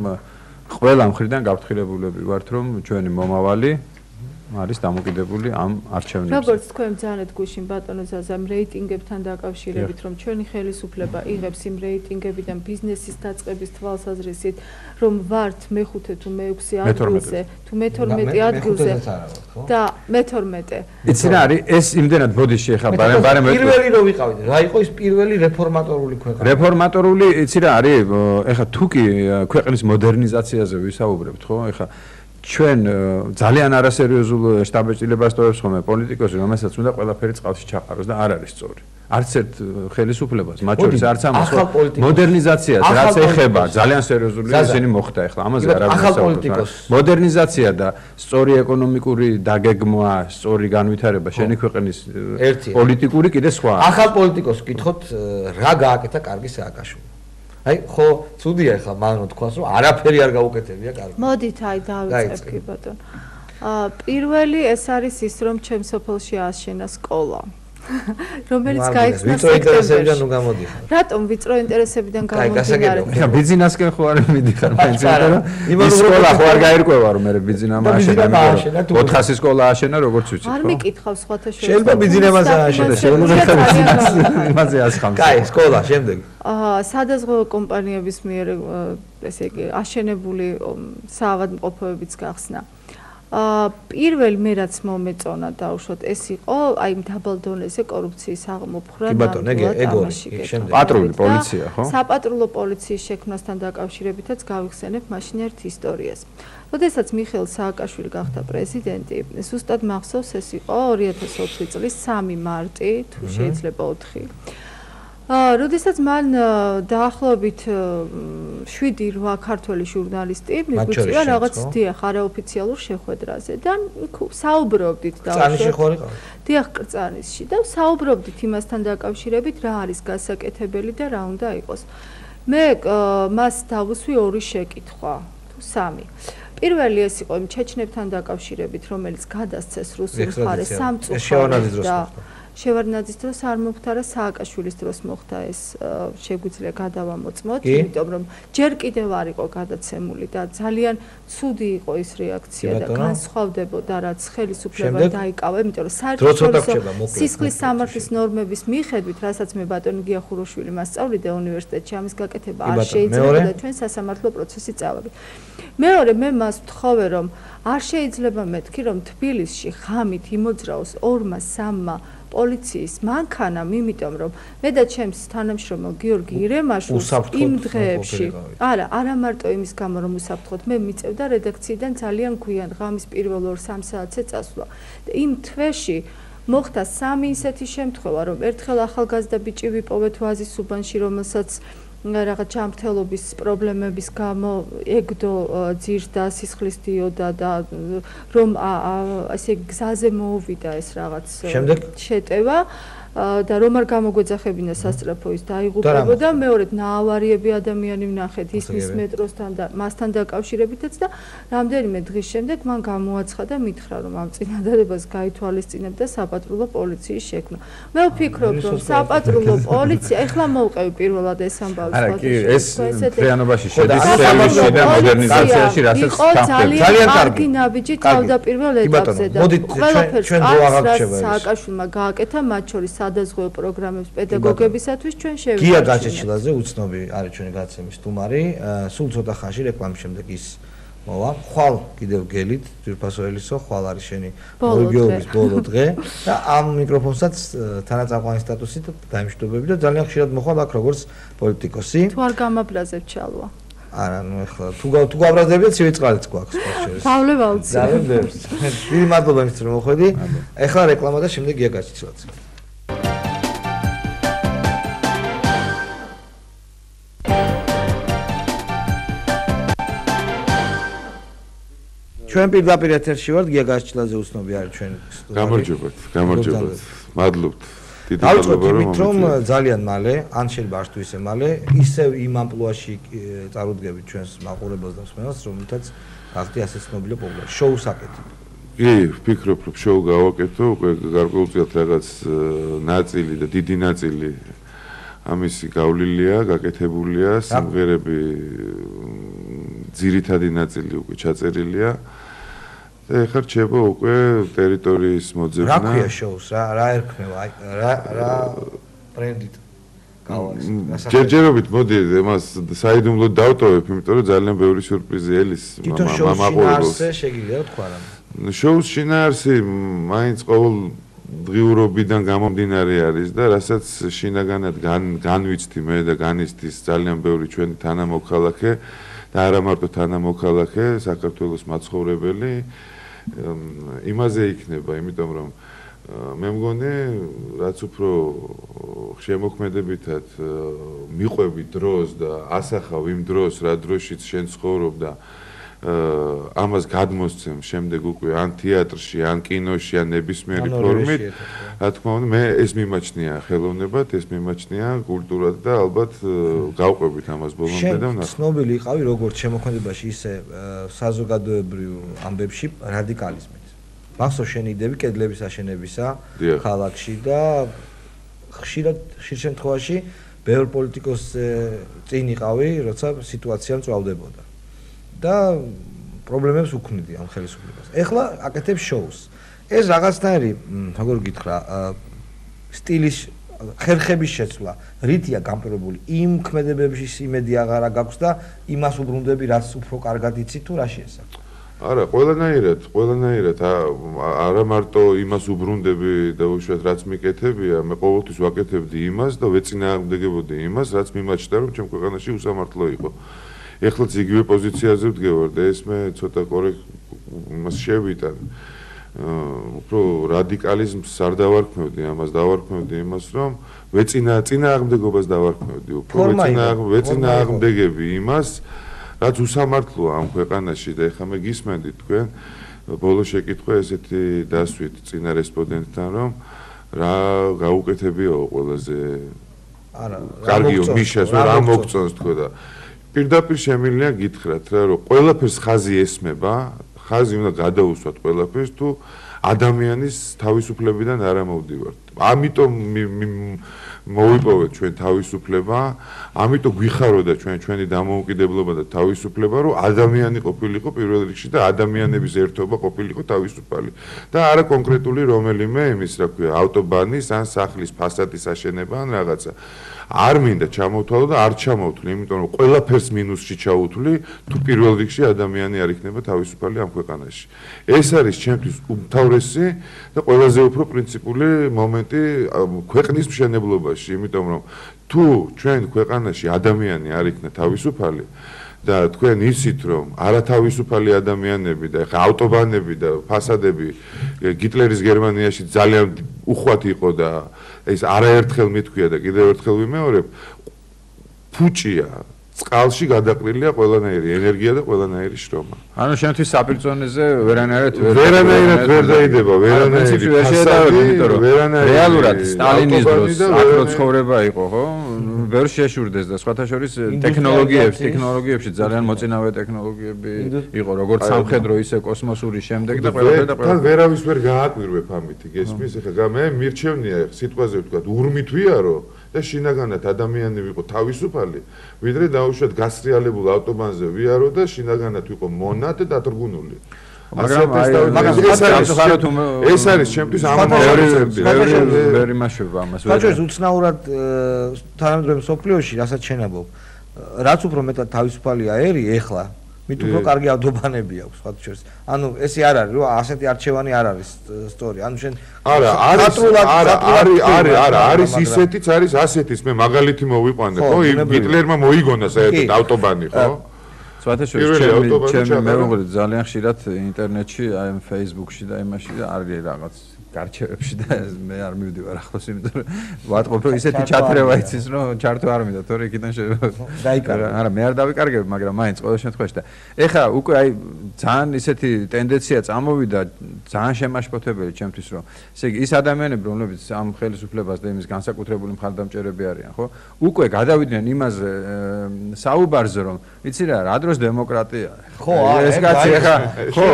ყველა მხრიდან გავთხილებულები ვართ, რომ ჩვენი მომავალი არის დამოკიდებული ამ არჩევნებზე. როგორც თქვენ ძალიან გვიშინ ბატონო ზაზამ რეიტინგებთან დაკავშირებით, რომ ჩვენი ხელისუფლება იღებს იმ რეიტინგებიდან ბიზნესის დაწყების თვალსაზრისით, რომ ვართ მეხუთე თუ მეექვსე ადგილზე, თუ მე-12 ადგილზე და მე-12. იცი რა არის ეს იმდენად ბოდიში ახლა ბარემ პირველი რო ვიყავით, რა იყო ის პირველი რეფორმატორული ქვეყანა? რეფორმატორული, იცი რა არის, ახლა თუ კი ქვეყნის მოდერნიზაციაზე ვისაუბრებთ, ხო? ახლა ჩვენ ძალიან არასერიოზულ შტაბ-ეჭილებას ტოვებს ხოლმე პოლიტიკოსი, რომელსაც უნდა ყველაფერი წყალში ჩაყაროს და არ არის სწორი. არც ერთ ხელისუფლებას, მათ შორის არც ამას მოდერნიზაციას, რაც ეხება, ძალიან სერიოზულია ისინი მოხდა ახლა, ამაზე არავინ საუბრობს. მოდერნიზაცია და სწორი ეკონომიკური დაგეგმვა, სწორი განვითარება შენი ქვეყნის პოლიტიკური კიდე სხვა. ახალ პოლიტიკოსს გითხოთ, რა გააკეთა კარგი სააკაშვილო? აი ხო ცუდია ახლა მან რო თქვას რომ არაფერი არ გაუკეთებია კარგი. მოდით აი დავიწყებ კი ბატონო. პირველი ეს არის ის რომ ჩემს სოფელში ააშენა სკოლა. რომელიც გაიხსნა ვიწრო ინტერესებიდან ნუ გამოდიხარ. რატომ ვიწრო ინტერესებიდან გამოდიხარ? აი ბიზნესკენ ხო არ მიდიხარ პენსიაზე და ის სკოლა ხო არ გაირკვევა რომ მე ბიზნესმა ააშენა 400 სკოლა ააშენა როგორც ვიცით ხო? არ მიკითხავს სხვათა შორის. შეიძლება ბიზნესმაც ააშენა, შეიძლება იმაზე ასხამს. კაი, სკოლა შემდეგ. სადაზღვევო კომპანიების მიერ ესე იგი აშენებული საავადმყოფოებიც გახსნა. პირველ მე რაც მომეწონა დაუშვათ ეს იყო აი დაბალ დონეზე კორუფციის აღმოფხვრა პატრული პოლიცია ხო? საპატრულო პოლიციის შექმნასთან დაკავშირებითაც გავიხსენებ მაშინ ერთ ისტორიას. როდესაც მიხეილ სააკაშვილი გახდა პრეზიდენტი, ზუსტად მახსოვს ეს იყო 2004 წლის 3 მარტი, თუ შეიძლება 4. როდესაც მან დაახლოებით 7-8 ქართველი ჟურნალისტი მიგვიწვია რაღაც დიახ არაოფიციალურ შეხვედრაზე და საუბრობდით დაუშვათ დიახ კრწანისში და საუბრობდით იმასთან დაკავშირებით რა არის გასაკეთებელი და რა უნდა იყოს. მე მას დავუსვი 2 შეკითხვა თუ 3. პირველი ეს იყო იმ ჩეჩნებთან დაკავშირებით, რომელიც გადასცეს რუსულ მხარეს სამწუხაროდ და შევარდნაძის დროს არ მომხდარა სააკაშვილის დროს მოხდა ეს შეგვიძლია გადავამოწმოთ, იმიტომ რომ ჯერ კიდევ არ იყო გადაცემული და ძალიან ცუდი იყო ის რეაქცია და განსხვავდებოდა რაც ხელისუფლება დაიკავა, იმიტომ რომ საერთაშორისო სისხლის სამართლის ნორმების მიხედვით, რასაც მე ბატონი გიახუროშვილი მასწავლიდა უნივერსიტეტში, ამის გაკეთება არ შეიძლება და ჩვენ სასამართლო პროცესი წავაგეთ. მეორე მე მას ვთხოვე რომ არ შეიძლება მეთქი რომ თბილისში ღამით იმოძრაოს 2-3 პოლიციის მანქანამ, იმიტომ რომ მე და ჩემს თანამშრომელ გიორგი ირემაშვილს იმ დღეებში არა მარტო იმის გამო რომ უსაფრთხოდ მე მიწევდა რედაქციიდან ძალიან გვიან ღამის პირველ 2-3 საათზე წასვლა და იმ თვეში მოხდა 3 ისეთი შემთხვევა რომ ერთხელ ახალგაზრდა ბიჭი ვიპოვეთ ვაზის უბანში რომელსაც რაღაც ჯანმრთელობის პრობლემების გამო ეგდო ძირს და სისხლის დიოდა და რომ ასე გზაზე მოუვიდა ეს რაღაც შეტევა და რომ არ გამოგვეძახებინა სასწრაფო ის დაიღუპებოდა მეორედ ნაავარიები ადამიანი ვნახეთ ისმის მეტროსთან და მასთან დაკავშირებითაც და რამდენიმე დღის შემდეგ მან გამოაცხადა მითხრა რომ ამ წინადადებას გაითვალისწინებდა საპატრულო პოლიციის შექმნა მე ვფიქრობ რომ საპატრულო პოლიცია ეხლა მოვყევი პირველად ეს ამბავი არა კი ეს ფრიანობაში შედის სერვისში და მოდერნიზაციაში რასაც ძალიან კარგი ნაბიჯი თავდაპირველ ეტაპზე და ყველაფერს სააკაშვილმა გააკეთა მათ შორის სადაზღვევო პროგრამებს პედაგოგებისათვის ჩვენ შევიარჩუნეთ. გია გაჩეჩილაძე უცნობი არის ჩვენი გადაცემის სტუმარი. სულ ცოტა ხანში რეკლამის შემდეგ ის მოვა. ხვალ კიდევ გელით ძვირფასო ელისო, ხვალ არის შენი მოგეობის ბოლო დღე და ამ მიკროფონსაც თანაწამყვანი სტატუსით დაიმშვიდობები და ძალიან ხშირად მოხვალ აქ როგორც პოლიტიკოსი. თუ არ გამაბლაზებ ჩალვა. არა, ნუ ეხლა თუ გაბრაზდებიათ სივიწყალიც გვაქვს სპორტში. პავლე ვალცი. ძალიან ბევრს. დიდი მადლობა იმისთვის რომ მოხვედი. ეხლა რეკლამა და შემდეგ გია გაჩეჩილაძე. ჩვენ პირდაპირ ეთერში ვართ, გია გაჩეჩილაძე უცნობი არის ჩვენ სტუდიაში. გამარჯობათ. მადლობთ. დიდი მადლობა რომ ძალიან მალე, ან შეიძლება არ თუ ისე მალე, ისევ იმ ამპლუაში წარუდგებით ჩვენს მაყურებელს და მსმენელს, რომელთაც გახდი ასე ცნობილი პოპულარი შოუს აკეთებ. კი, ვფიქრობ, რომ შოუ გავაკეთო, უკვე გარკვეულწილად რაღაც ნაწილი და დიდი ნაწილი ამისი გავლილია, გაკეთებულია, სიმღერები ძირითადი ნაწილი უკვე ჩაწერილია. და ეხლა რჩება უკვე ტერიტორიის მოძებნა. რა ქვია შოუს? რა ერქმევა? რა ბრენდით გავაქვს? ჯერჯერობით მოდი მას საიდუმლოდ დავტოვებ, იმიტომ რომ ძალიან ბევრი სიურპრიზი ელის მაყურებელს. შეგიძლია თქვა რა? შოუს შინაარსი მაინც ყოველ დღიურობიდან გამომდინარე არის და რასაც შინაგანად განვიცდი მე და განიცდის ძალიან ბევრი ჩვენი თანამოქალაქე და არა მარტო თანამოქალაქე, საქართველოს მაცხოვრებელი იმაზე იქნება, იმიტომ რომ მე მგონი რაც უფრო შემოქმედებითად მიყვები დროს და ასახავ იმ დროს, რა დროშიც შენ ცხოვრობ და ამას გადმოსცემ შემდეგ უკვე ან თეატრში, ან კინოში, ან ნებისმიერი ფორმით. რა თქმა უნდა, მე ეს მიმაჩნია ხელოვნებად, ეს მიმაჩნია კულტურად და ალბათ გავყვებით ამას ბოლომდე და ვნახავ. ცნობილი იყავი როგორც შემოქმედებაში, ისე საზოგადოებრივ ამბებში რადიკალიზმით. მახსოვს შენი იდეები კედლების აშენებისა ქალაქში და ხშირ შემთხვევაში ბევრ პოლიტიკოს წინ იყავი, როცა სიტუაცია მწვავდებოდა. და პრობლემებს უქმნიდი ამ ხელისუფლებას. ეხლა აკეთებ შოუს. ეს რაღაცნაირი, როგორ გითხრა, სტილის ხერხების შეცვლა, რითია გამპირობებული? იმ ქმედებებში იმედი აღარ გაქვს და იმას უბრუნდები, რაც უფრო კარგად იცი თუ რა შეესაბამება? არა, ყველანაირად არა მარტო იმას უბრუნდები და უშუალოდ რაც მიკეთებია, მე ყოველთვის ვაკეთებდი იმას და ვეწინააღმდეგებოდი იმას, რაც მიმაჩნდა რომ ჩემ ქვეყანაში უსამართლო იყო. ეხლაც იგივე პოზიციაზე ვდგევარ და ეს მე ცოტა იმას შევიტან. უფრო რადიკალიზმს არ დავარქმევდი, ამას დავარქმევდი იმას, რომ წინააღმდეგობას დავარქმევდი, უფრო ვეწინააღმდეგები იმას, რაც უსამართლოა ამ ქვეყანაში და ეხლა მე გისმენდით თქვენ ბოლო შეკითხვა ესეთი დასვით წინა რესპონდენტთან, რომ რა გაუკეთებიაო ყველაზე კარგიო მიშას რა მოგწონს თქვა და პირდაპირ შემიძლია გითხრათ რა რომ ყველაფერს ხაზი ესმება, ხაზი უნდა გადაუსვათ ყველაფერს თუ ადამიანის თავისუფლებიდან არ ამოვდივართ. ამიტომ მოვიპოვეთ ჩვენ თავისუფლება, ამიტომ გვიხაროდა ჩვენი დამოუკიდებლობა და თავისუფლება, რომ ადამიანი ყოფილიყო პირველ რიგში და ადამიანების ერთობა ყოფილიყო თავისუფალი. და არა კონკრეტული რომელიმე იმის, რა ქვია, ავტობანის ან სახლის ფასადის აშენება ან რაღაცა. არ მინდა ჩამოვთვალო და არ ჩამოვთვლი, იმიტომ რომ ყველაფერს მინუსში ჩაუთვლი, თუ პირველ რიგში ადამიანი არ იქნება თავისუფალი ამ ქვეყანაში. ეს არის ჩემთვის უმთავრესი და ყველაზე უფრო პრინციპული მომენტი ქვეყნის მშენებლობაში, იმიტომ რომ თუ ჩვენ ქვეყანაში ადამიანი არ იქნა თავისუფალი და თქვენ იცით რომ არათავისუფალი ადამიანები და ხა ავტობანები და ფასადები გიტლერის გერმანიაში ძალიან უხვად იყო და ეს არაერთხელ მithქვია და კიდევ ერთხელ ვიმეორებ, ფუჭია წყალში გადაყრილია ყველანაირი ენერგია და ყველანაირი შრომა. ანუ შენთვის საპირწონეზე ვერანაირად ვერ დაიდება, ვერანაირი ფასადი, რეალურად სტალინის დროს აკრო ცხოვრება იყო, ხო? ვერ შეშურდეს და სხვათა შორის ტექნოლოგიებში ძალიან მოწინავე ტექნოლოგიები იყო, როგორც სამხედრო ისე კოსმოსური შემდეგ და ყველაფერი და თან ვერავის ვერ გააკვირვებ ამითი, გესმის? ეხლა მე მირჩევნია სიტყვაზე ვთქვა, ურმით ვიარო და შინაგანად ადამიანი ვიყო თავისუფალი, ვიდრე დაუშვათ გასრიალებულ ავტობანზე ვიარო და შინაგანად ვიყო მონა და დათრგუნული. ეს არის ჩემთვის ამომრჩეველი. ვერ იმაშება ამას. ბაჭოს უცნაურად თანამედროვე მსოფლიოში, რასაც შენაბობ, რაც უფრო მეტად თავისუფალია ერი ეხლა, მით უფრო კარგი ავტობანები აქვს სხვათა შორის. ანუ ესე არ არის, რომ ასეთი არჩევანი არ არის სწორი. ანუ შენ არის ისეთიც, არის ასეთის. მე მაგალითი მოვიყვანე, ხო? გიტლერმა მოიგონა საერთოდ ავტობანი, ხო? სხვათა შორის ჩემი მეუღლე ძალიან ხშირად ინტერნეტში, აი Facebook-ში და იმაში არის რაღაც გარჩევებში და მე არ მივდივარ ახლოს, იმიტომ რომ ვატყობ რომ ისეთი ჩათრევა იცის, რომ ჩართო არ მინდა, თორე იქიდან დაიკარგე. არა, მე არ დავიკარგებ, მაგრამ მაინც ყოველ შემთხვევაში და ეხლა უკვე აი ძალიან ისეთი ტენდენცია წამოვიდა, ძალიან შემაშფოთებელი ჩემთვის, რომ ესე იგი ის ადამიანები, რომლებიც ამ ხელისუფლებას და იმის განსაკუთრებული მხარდამჭერები არიან, ხო? უკვე გადავიდნენ იმაზე საუბარზე, რომ იცი რა დროს დემოკრატია. ხო, ეს კაცი ეხლა ხო.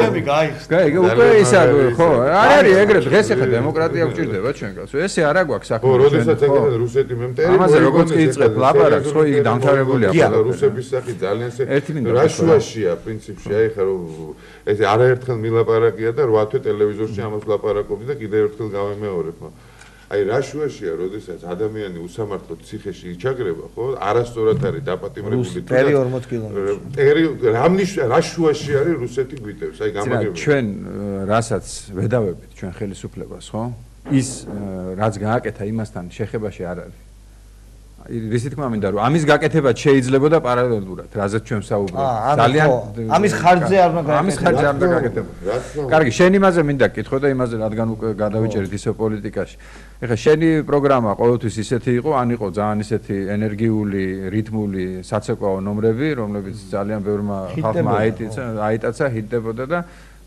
გაიგე, უკვე ისა ხო, არ არის ეგრეთ დღეს ეხლა დემოკრატია გვჭირდება ჩვენ კაცო. ესე არა გვაქვს საქმე. ხო, როდესაც ეკეთებენ რუსეთი მემტერი. ამაზე როგორც კი იწყებ ლაპარაკს, ხო, იქ დამთავრებულია. კი, რუსების სახით ძალიან რაშუაშია პრინციპში, აი ხა რომ ეს არაერთხელ მილაპარაკია და 8 თვე ტელევიზორში ამას ლაპარაკობდი და კიდევ ერთხელ გავემეორებ. აი რაშუაშია, როდესაც ადამიანი უსამართლოდ ციხეში იჩაგრება, ხო? არასწორად არის დაპატიმრებული თუ ტერი 40 კილომეტრი. რაშუაში არის რუსეთი გვიტევს, აი გამაგრებული. ჩვენ რასაც ვედავებით ჩვენ ხელისუფლებას, ხო? ის რაც გააკეთა იმასთან შეხებაში არ არის. ისი თქმა მინდა რომ ამის გაკეთებაც შეიძლებოდა პარალელურად, რაზეც ჩვენ ვსაუბრობთ. ძალიან ამის ხარჯზე არ უნდა გაკეთებოდა. კარგი, შენ იმაზე მინდა გკითხო და იმაზე რადგან უკვე გადავიჭერეთ ისე პოლიტიკაში. ეხლა შენი პროგრამა ყოველთვის ისეთი იყო, ან იყო ძალიან ისეთი ენერგიული, რითმული, საცეკვაო ნომრები, რომლებიც ძალიან ბევრმა ხალხმა აიტაცა, ჰიტდებოდა და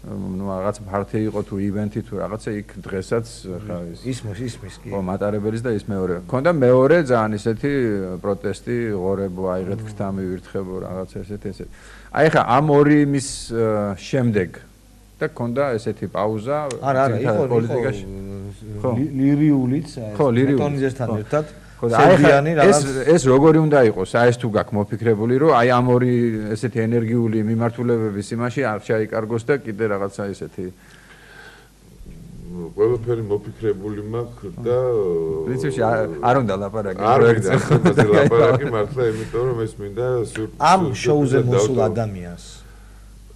ну რაღაც ფართე იყო თუ ივენთი თუ რაღაცა იქ დღესაც ხა ისმის კი ხო მატარებელის და ის მეორე ქონდა მეორე ძალიან ისეთი პროტესტი ღორებო აიღეთ ქრთა მივირთხებო რაღაცა ესეთი აი ხა ამ ორი იმის შემდეგ და ქონდა ესეთი პაუზა არა იყო პოლიტიკაში ხო ლიერიულიც ბეტონიზესთან ერთად ეს როგორი უნდა იყოს ეს თუ გაქვს მოფიქრებული რომ აი ამ ორი ესეთი ენერგიული მიმართულებების იმაში არ ჩაიკარგოს და კიდე რაღაცა ესეთი ყველაფერი მოფიქრებული მაქვს და პრინციპში არ უნდა ლაპარაკი პროექტზე ლაპარაკი მართლა იმიტომ რომ ეს მინდა ამ შოუზე მოსულ ადამიანს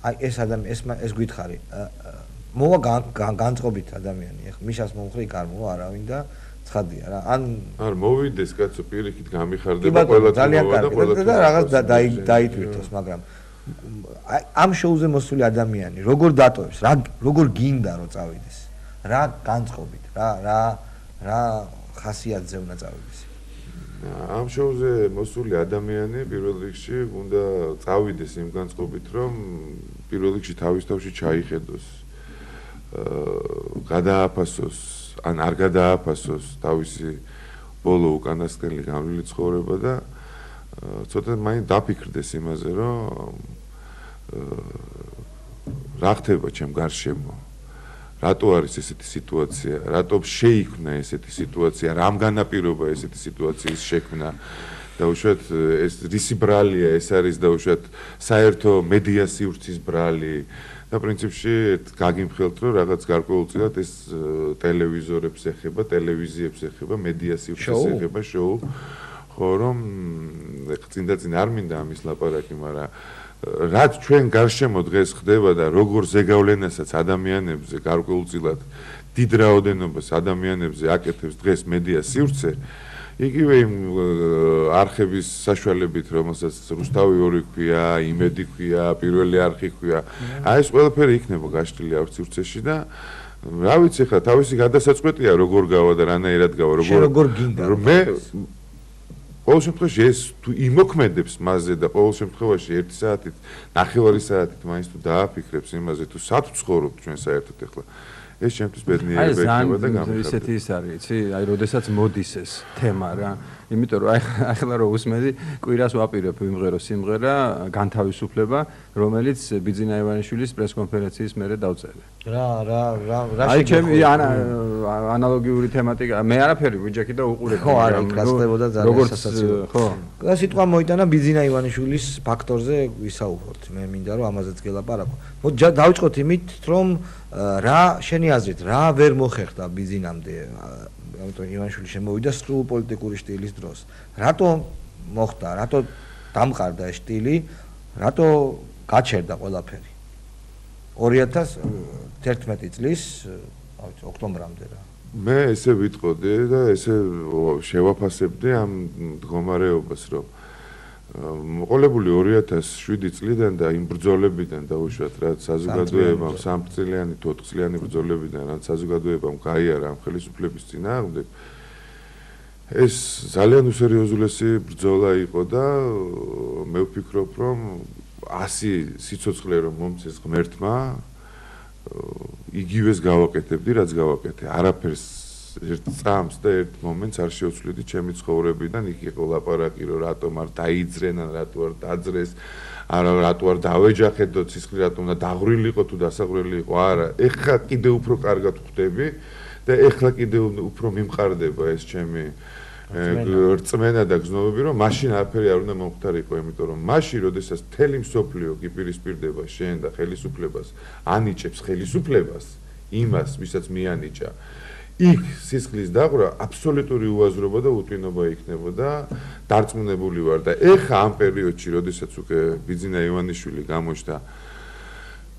აი ეს გითხარი მოვა განწყობით ადამიანი ახლა მიშას მომხრი კარ მოვა არავინ და ცხადია რა ან არ მოვიდეს კაცო პირიქით გამიხარდება ყველა და რაღაც დაითვირთოს მაგრამ ამ შოუზე მოსული ადამიანი როგორ დატოვებს როგორ გინდა რომ წავიდეს რა განწყობით რა ხასიათზე უნდა წავიდეს ამ შოუზე მოსული ადამიანი პირველ რიგში უნდა წავიდეს იმ განწყობით რომ პირველ რიგში თავის თავში ჩაიხედოს გადააფასოს ან არ გადააფასოს თავისი ბოლო უკანასკნელი გამრავლილი ცხოვრება და ცოტა მაინც დაფიქრდეს იმაზე რომ რა ხდება ჩემ გარშემო რატო არის ესეთი სიტუაცია, რატო შეიქმნა ესეთი სიტუაცია, რამ განაპირობა ესეთი სიტუაციის შექმნა. დაუშვათ ეს რისი ბრალია, ეს არის დაუშვათ საერთო მედია სივრცის ბრალი და პრინციპში გაგიმხელთ რომ რაღაც გარკვეულწილად ეს ტელევიზორებს ეხება, ტელევიზიებს ეხება, მედია სივრცეს ეხება, შოუ. ხო რომ წინ არ მინდა ამის ლაპარაკი, მაგრამ რაც ჩვენ გარშემო დღეს ხდება და როგორ ზეგავლენასაც ადამიანებზე გარკვეულწილად დიდ რაოდენობას ადამიანებზე აკეთებს დღეს მედია სივრცე, იგივე იმ არხების საშუალებით, რომელსაც რუსთავი 2 ქვია, იმედი ქვია, პირველი არხი ქვია, აი ეს ყველაფერი იქნება გაშლილი არხ სივრცეში და რა ვიცი ხა თავისი გადასაწყვეტია როგორ გავა და რანაირად გავა, როგორ გინდა. მე ყოველ შემთხვევაში ეს თუ იმოქმედებს მასზე და ყოველ შემთხვევაში 1 საათით, 9 საათით მაინც თუ დააფიქრებს იმაზე თუ სად ვცხოვრობთ ჩვენ საერთოდ ახლა ეს ჩემთვის ბედნიერება იქნება და გამიხარდა. ისეთი ის არის, იცი, აი, როდესაც მოდის ეს თემა რა. იმიტომ რომ ახლა რო უსმედი, კვირას ვაპირებ იმღერო სიმღერა, განთავისუფლება, რომელიც ბიძინა ივანიშვილის პრესკონფერენციის მერე დავწერე. რა აი, ჩემი ანალოგიური თემატიკა, მე არაფერი ვიჯექი და უყურებ. ხო, არა, გასწრებოდა ძალიან სასაცილო. ხო. და სიტყვა მოიტანა ბიძინა ივანიშვილის ფაქტორზე ვისაუბროთ. მე მინდა რომ ამაზეც გელაპარაკო. მოდი დავიწყოთ იმით, რომ რა შენი აზრით, რა ვერ მოხერხდა ბიძინამდე, ამიტომ ივანიშვილი შემოვიდა სრულ პოლიტიკური სტილის დროს. რატო მოხდა, რატო დამყარდა ეს სტილი, რატო გაჩერდა ყველაფერი? 2011 წლის, ოქტომბრამდე რა. მე ესე ვიტყოდი და ესე შევაფასებდი ამ მდგომარეობას, რომ მოყოლებული 2007 წლიდან და იმ ბრძოლებიდან დაუშვათ რაც საზოგადოებამ 3 წლიანი თუ 4 წლიანი ბრძოლებიდან რაც საზოგადოებამ გაიარა ამ ხელისუფლების წინააღმდეგ ეს ძალიან უსერიოზულესი ბრძოლა იყო და მე ვფიქრობ რომ 100 სიცოცხლე რომ მომწეს ღმერთმა იგივეს გავაკეთებდი რაც გავაკეთე არაფერს ერთ წამს და ერთ მომენტს არ შევცვლიდი ჩემი ცხოვრებიდან იქ იყო ლაპარაკი რომ რატომ არ დაიძრენა რატო არ დაძრეს არა რატო არ დავეჯახედო ცისხლი რატომ და დაღვრილიყო თუ დასაყრელი იყო არა ეხლა კიდე უფრო კარგად ხვდები და ეხლა კიდე უფრო მიმყარდება ეს ჩემი რწმენა და გზნობები რომ მაშინ არაფერი არ უნდა მომხდარიყო იმიტომ რომ მაშინ როდესაც მთელი მსოფლიო გიპირისპირდება შენ და ხელისუფლებას ანიჭებს ხელისუფლებას იმას ვისაც მიანიჭა იქ სისხლის დაღვრა აბსოლუტური უაზრობა და უტვინობა იქნებოდა დარწმუნებული ვარ და ეხა ამ პერიოდში როდესაც უკვე ბიძინა ივანიშვილი გამოჩნდა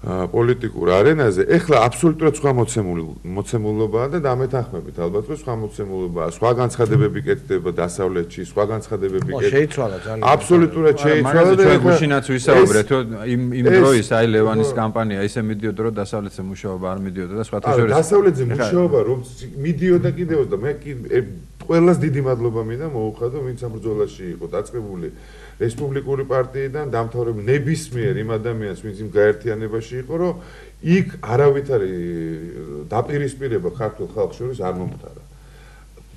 პოლიტიკურ არენაზე ეხლა აბსოლუტურად სხვა მოცემულობაა და დამეთანხმებით ალბათ რომ სხვა მოცემულობაა სხვა განცხადებები კეთდება დასავლეთში სხვა განცხადებები კეთდება შეიცვალა ძალიან აბსოლუტურად შეიცვალა და ჩვენ გუშინაც ვისაუბრეთ რომ იმ დროის აი ლევანის კამპანია ისე მიდიოდა რომ დასავლეთზე მუშაობა არ მიდიოდა და სხვათა შორის დასავლეთზე მუშაობა რომ მიდიოდა კიდევ და მე ყველას დიდი მადლობა მინდა მოუხადო ვინც ამ ბრძოლაში იყო დაწყებული რესპუბლიკური პარტიიდან დამთავრებული ნებისმიერ იმ ადამიანს ვინც იმ გაერთიანებაში იყო რომ იქ არავითარი დაპირისპირება ქართულ ხალხს შორის არ მომხდარა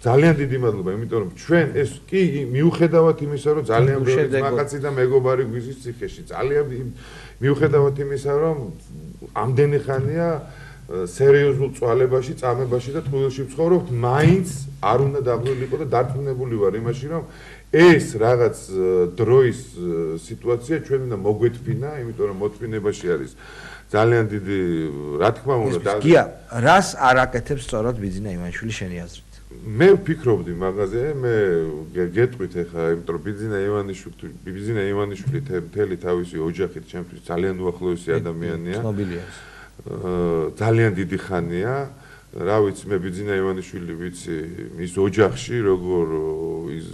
ძალიან დიდი მადლობა იმიტომ რომ ჩვენ ეს კი მიუხედავად იმისა რომ ძალიან ბევრი მაღაცი და მეგობარი გვიზის ციხეში ძალიან მიუხედავად იმისა რომ ამდენი ხანია სერიოზულ წვალებაში წამებაში და თბილისში ვცხოვრობთ მაინც არ უნდა დაბრუნდიყო და დარწმუნებული ვარ იმაში რომ ეს რაღაც დროის სიტუაცია ჩვენ უნდა მოგვეთფინა, იმიტომ რომ მოთფინებაში არის ძალიან დიდი, რა თქმა უნდა, გია, რას არ აკეთებს სწორად ბიძინა ივანიშვილი შენი აზრით? მე ვფიქრობდი მაგაზე, მე გეტყვით ახლა, იმიტომ რომ ბიძინა ივანიშვილი მთელი თავისი ოჯახით ჩემთვის ძალიან უახლოესი ადამიანია. ცნობილია. ძალიან დიდი ხანია. რა ვიცი მე ბიძინა ივანიშვილი ვიცი ის ოჯახში როგორ ის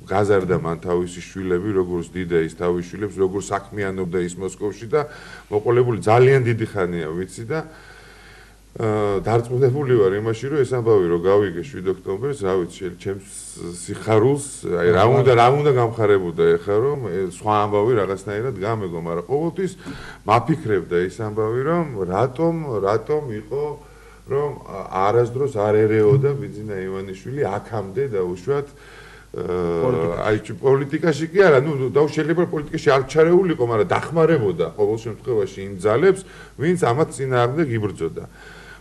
გაზარდა მან თავისი შვილები როგორ ზდიდა ის თავის შვილებს როგორ საქმიანობდა ის მოსკოვში და მოყოლებული ძალიან დიდი ხანია ვიცი და დარწმუნებული ვარ იმაში რომ ეს ამბავი რომ გავიგე 7 ოქტომბერს რა ვიცი ჩემს სიხარულს აი რა უნდა გამხარებოდა ეხლა რომ სხვა ამბავი რაღაცნაირად გამეგო მაგრამ ყოველთვის მაფიქრებდა ის ამბავი რომ რატომ იყო რომ არასდროს არ ერეოდა ბიძინა ივანიშვილი აქამდე დაუშვათ აი პოლიტიკაში კი არა ნუ შეიძლება პოლიტიკაში არ ჩარეულიყო მაგრამ დახმარებოდა ყოველ შემთხვევაში იმ ძალებს ვინც ამათ წინააღმდეგ იბრძოდა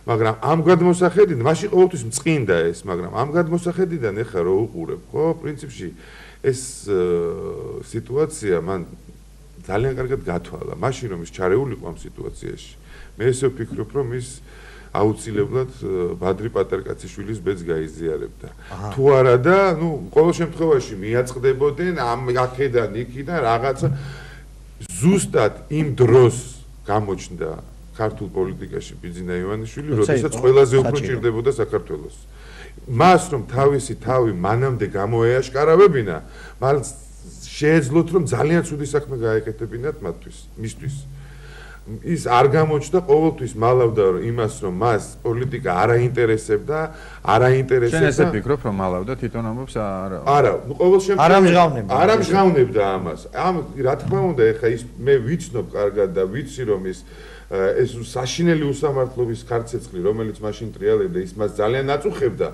მაგრამ ამ გადმოსახედიდან მაშინ ყოველთვის მწყინდა ეს, მაგრამ ამ გადმოსახედიდან ეხლა რო უყურებ, ხო, პრინციპში ეს სიტუაცია მან ძალიან კარგად გათვალა. მაშინ რომ ის ჩარეულიყო ამ სიტუაციაში, მე ესე ვფიქრობ, რომ ის აუცილებლად ბადრი პატერკაციშვილის ბედს გაიზიარებდა. თუ არა და, ყოველ შემთხვევაში მიაწყდებოდნენ ამ აქედან იქიდან რაღაცა ზუსტად იმ დროს გამოჩნდა ქართულ პოლიტიკაში ბიძინა ივანიშვილი, როდესაც ყველაზე უფრო ჭირდებოდა საქართველოს. მას რომ თავისი თავი მანამდე გამოეაშკარავებინა, მას შეეძლოთ რომ ძალიან ცუდი საქმე გაეკეთებინათ მისთვის. ის არ გამოჩნდა, ყოველთვის მალავდა იმას, რომ მას პოლიტიკა არ აინტერესებდა. შენ ესე ფიქრობ, რომ მალავდა, თვითონ ამბობს არა, ყოველ შემთხვევაში არ ამჟღავნებდა ამას. რა თქმა უნდა, ეხა ის მე ვიცნობ კარგად და ვიცი რომ ეს საშინელი უსამართლობის ხარცეცხლი, რომელიც მაშინ ტრიალებდა, ის მას ძალიან აწუხებდა,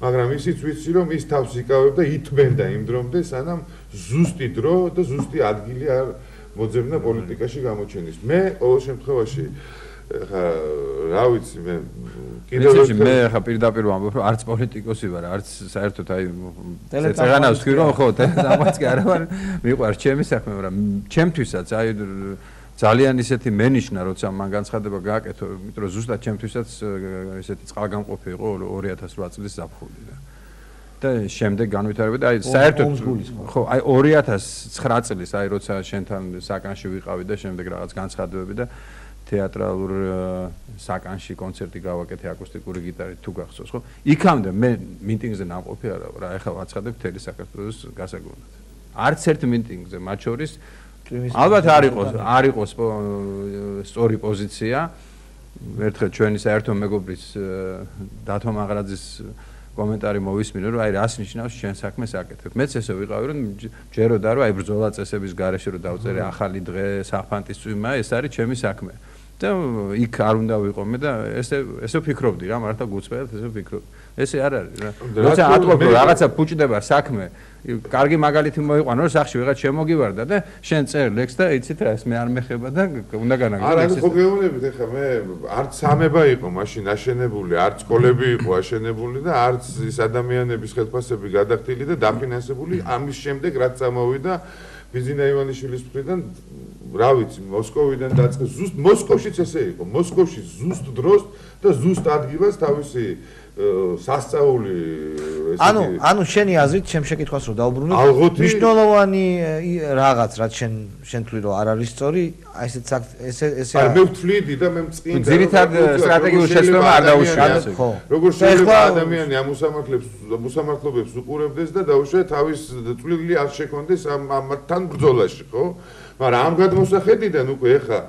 მაგრამ ისიც ვიცი რომ ის თავს იკავებდა, ითმენდა იმ დრომდე, სანამ ზუსტი დრო და ზუსტი ადგილი არ მოძებნა პოლიტიკაში გამოჩენის. მე ყოველ შემთხვევაში ხა რა ვიცი მე კიდევ მე ხა პირდაპირ ვამბობ რომ არც პოლიტიკოსი ვარ, არც საერთოდ აი წეღანავს ვთქვი რომ ხო ამაც კი არა ვარ, მიყვარს ჩემი საქმე, მაგრამ ჩემთვისაც აი ძალიან ისეთი მენიშნა, როცა მან განცხადება გააკეთო, იმიტომ რომ ზუსტად ჩემთვისაც ესეთი წყალგამყოფი იყო 2008 წლის ზაფხული და შემდეგ განვითარებოდა აი საერთოდ ხო აი 2009 წლის აი როცა შენთან საკანში ვიყავი და შემდეგ რაღაც განცხადებები და თეატრალურ საკანში კონცერტი გავაკეთე აკუსტიკური გიტარით თუ გახსოვს ხო იქამდე მე მიტინგზე ნამყოფი არა ვარ, ახლა ვაცხადებ მთელი საქართველოს გასაგონად არც ერთ მიტინგზე მათ შორის ალბათ არ იყოს სწორი პოზიცია ერთხელ ჩვენი საერთო მეგობრის დათო მაღრაძის კომენტარი მოვისმინე რომ აი რას ნიშნავს შენ საქმეს აკეთებ. მეც ესე ვიყავი რომ ჯეროდა რომ აი ბრძოლა წესების გარეშე რომ დავწერე ახალი დღე საფანტის წვიმა ეს არის ჩემი საქმე. და იქ არ უნდა ვიყომე და ესე ვფიქრობდი რა მართლა გუწევთ ესე ვფიქრობ. ესე არ არის რა. როცა ატყობ რომ რაღაცა ფუჭდება საქმე კარგი მაგალითი მოიყვანო რომ სახში ვიღაც შემოგივარდა და შენ წერ ლექს და იცით რა ეს მე არ მეხება და უნდა განაგო ლექსი. არა, ხო გეუბნებით ეხლა მე არც სამება იყო მაშინ აშენებული, არც სკოლები იყო აშენებული და არც ის ადამიანების ხელფასები გადახდილი და დაფინანსებული ამის შემდეგ რაც წამოვიდა ბიძინა ივანიშვილის მხრიდან რა ვიცი მოსკოვიდან დაწყე ზუსტ მოსკოვშიც ესე იყო მოსკოვში ზუსტ დროს და ზუსტ ადგილას თავისი სასწაული ესეთი ანუ შენი აზრით ჩემ შეკითხვას რომ დაუბრუნებ მნიშვნელოვანი რაღაც რაც შენ თვლი რომ არ არის სწორი აი ესე არ მე ვთვლიდი და მე მწყინდა ძირითად სტრატეგიულ შეცდომა არ დაუშვეს როგორ შეიძლება ადამიანი ამ უსამართლობებს უყურებდეს და დაუშვე თავის წვლილი არ შექონდეს ამთან ბრძოლაში ხო მაგრამ ამ გადმოსახედიდან უკვე ეხა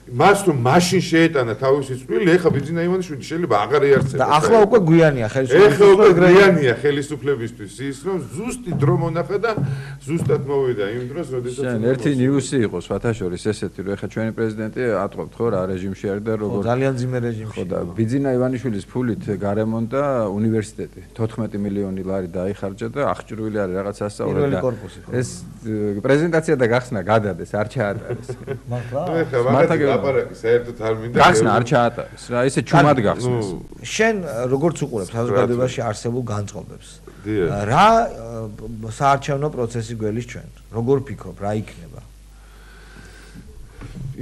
მას რომ მაშინ შეეტანა თავისი წვლილი, ეხა ბიძინა ივანიშვილი შეიძლება აღარ იარსებდეს. და ახლა უკვე გვიანია ხელისუფლებისთვის. ეხლა უკვე გვიანია ხელისუფლებისთვის ის რომ ზუსტი დრო მონახა და ზუსტად მოვიდა იმ დროს, როდესაც ერთი ნიუსი იყო სვათაშორის ესეთი რომ ეხა ჩვენი პრეზიდენტი ატყობთ ხო რა რეჟიმში არის და როგორ ძალიან ძიმე რეჟიმში. ხო და ბიძინა ივანიშვილის ფულით გარემონტა უნივერსიტეტი 14 მილიონი ლარი დაიხარჯა და აღჭურვილი არის რაღაც სასწავლებელი და ეს პრეზენტაცია და გახსნა გადადეს არ ჩაატარეს. მართლა აპარატი საერთოდ არ მინდა გახსნა არ ჩაატარეს რა ესე ჩუმად გახსნეს შენ როგორც უყურებ საზოგადოებაში არსებულ განწყობებს რა საარჩევნო პროცესი გველის ჩვენ როგორ ფიქრობ რა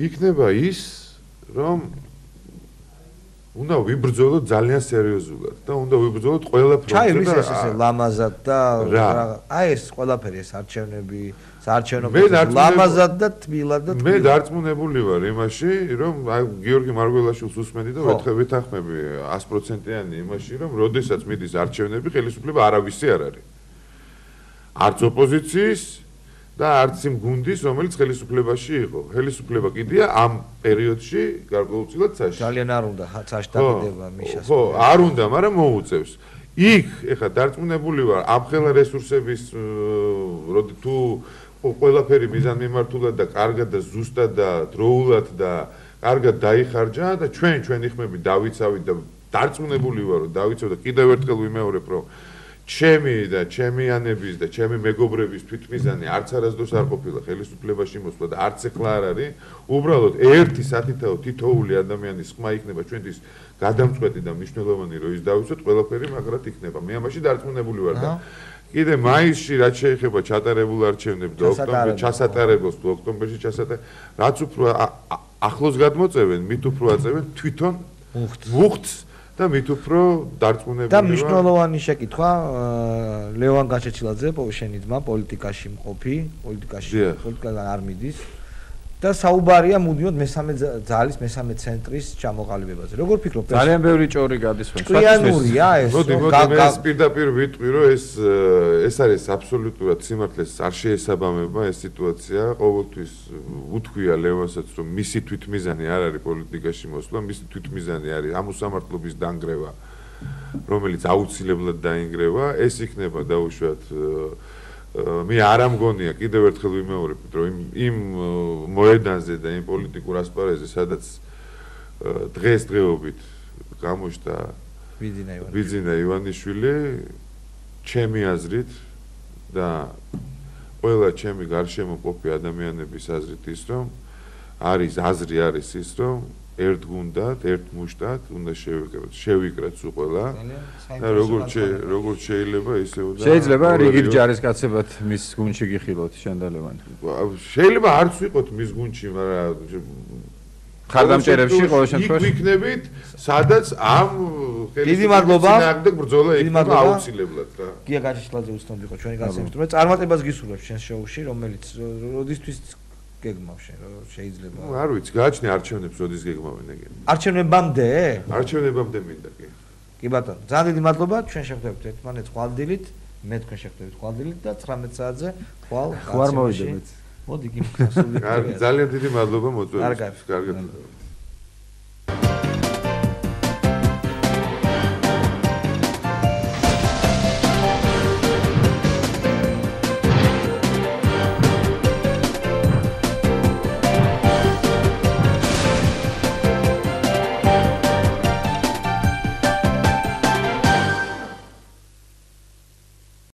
იქნება ის რომ უნდა ვიბრძოლოთ ძალიან სერიოზულად და უნდა ვიბრძოლოთ ყველა ფრონტზე და ჩაივის ესე ლამაზად და აი ეს ყველაფერი ეს არჩევნები საარჩევნო ლამაზად და თბილად და მე დარწმუნებული ვარ იმაში რომ აი გიორგი მარგველაშვილს უსმენდი და ვეთანხმები 100%-იანი იმაში რომ როდესაც მიდის არჩევნები ხელისუფლება არავისი არ არის არც ოპოზიციის და არც იმ გუნდის რომელიც ხელისუფლებაში იყო ხელისუფლება კიდია ამ პერიოდში გარკვეულწილად ცაში ძალიან არ უნდა ცაში დაგდება მიშას ხო არ უნდა მაგრამ მოუწევს იქ ეხა დარწმუნებული ვარ ამხელა რესურსების თუ ყველაფერი მიზანმიმართულად და კარგად და ზუსტად და დროულად და კარგად დაიხარჯა და ჩვენი ხმები დავიცავით და დარწმუნებული ვარ რომ დავიცავ და კიდევ ერთხელ ვიმეორებ რომ ჩემი და ჩემიანების და ჩემი მეგობრების თვითმიზანი არც არასდროს არ ყოფილა ხელისუფლებაში მოსვლა და არც ეხლა არ არის. უბრალოდ ერთი სათითაო თითოეული ადამიანის ხმა იქნება ჩვენთვის გადამწყვეტი და მნიშვნელოვანი რომ ის დავიცოთ ყველაფერი მაგრად იქნება. მე ამაში დარწმუნებული ვარ და კიდე მაისში რაც შეეხება ჩატარებულ არჩევნებს და ოქტომბერში ჩასატარებელს თუ ოქტომბერში რაც უფრო ახლოს გადმოწევენ, მით უფრო აწევენ თვითონ მუხტს და მით უფრო დარწმუნებული და მნიშვნელოვანი შეკითხვა ლევან გაჩეჩილაძე შენი ძმა პოლიტიკაში მყოფი, პოლიტიკიდან არ მიდის და საუბარია მუდმივად მესამე ძალის, მესამე ცენტრის ჩამოყალიბებაზე. როგორ ფიქრობ? ძალიან ბევრი ჭორი გადის ხო? ჭკვიანურია ეს. მოდი ეს პირდაპირ ვიტყვი რომ ეს არის აბსოლუტურად სიმართლეს არ შეესაბამება ეს სიტუაცია. ყოველთვის უთქვია ლევანსაც რომ მისი თვითმიზანი არ არის პოლიტიკაში მოსვლა, მისი თვითმიზანი არის ამოსამართლობის დანგრევა, რომელიც აუცილებლად დაინგრევა. ეს იქნება დაუშვათ მე არ ამგონია კიდევ ერთხელ ვიმეორებ რომ იმ მოედანზე და იმ პოლიტიკურ ასპარეზზე სადაც დღესდღეობით გამოჩნდა ბიძინა ივანიშვილი ჩემი აზრით და ყველა ჩემი გარშემო მყოფი ადამიანების აზრით ის რომ აზრი არის ის რომ ერთ გუნდად, ერთ მუშტად უნდა შევიკრათ სულ ყველა და როგორც შეიძლება ისევ და შეიძლება რიგით ჯარისკაცებად მის გუნდში გიხილოთ შენდალევანი. შეიძლება არც ვიყოთ მის გუნდში, მაგრამ ხარდამჭერებში ყოველ შემთხვევაში ვიქნებით, სადაც ამ დიდი მადლობა ბრძოლა იქნება აუცილებლად რა. გია გაჩეჩილაძე უცნობ იყო ჩვენი გასამართლე. წარმატებას გისურვებ შენ შოუში, რომელიც როდისთვის გეგმავ შენ რომ შეიძლება. არ ვიცი, გააჩნია არჩევნებს როდის გეგმავენ ეგენი. არჩევნებამდე? არჩევნებამდე მინდა კი. კი ბატონო, ძალიან დიდი მადლობა, ჩვენ შევხვდებით ერთმანეთს ხვალდილით, მე თქვენ შევხვდებით ხვალდილით და 19 საათზე ხვალ მოვიდებით. მოდი კი. ძალიან დიდი მადლობა მოწვევისთვის. კარგად.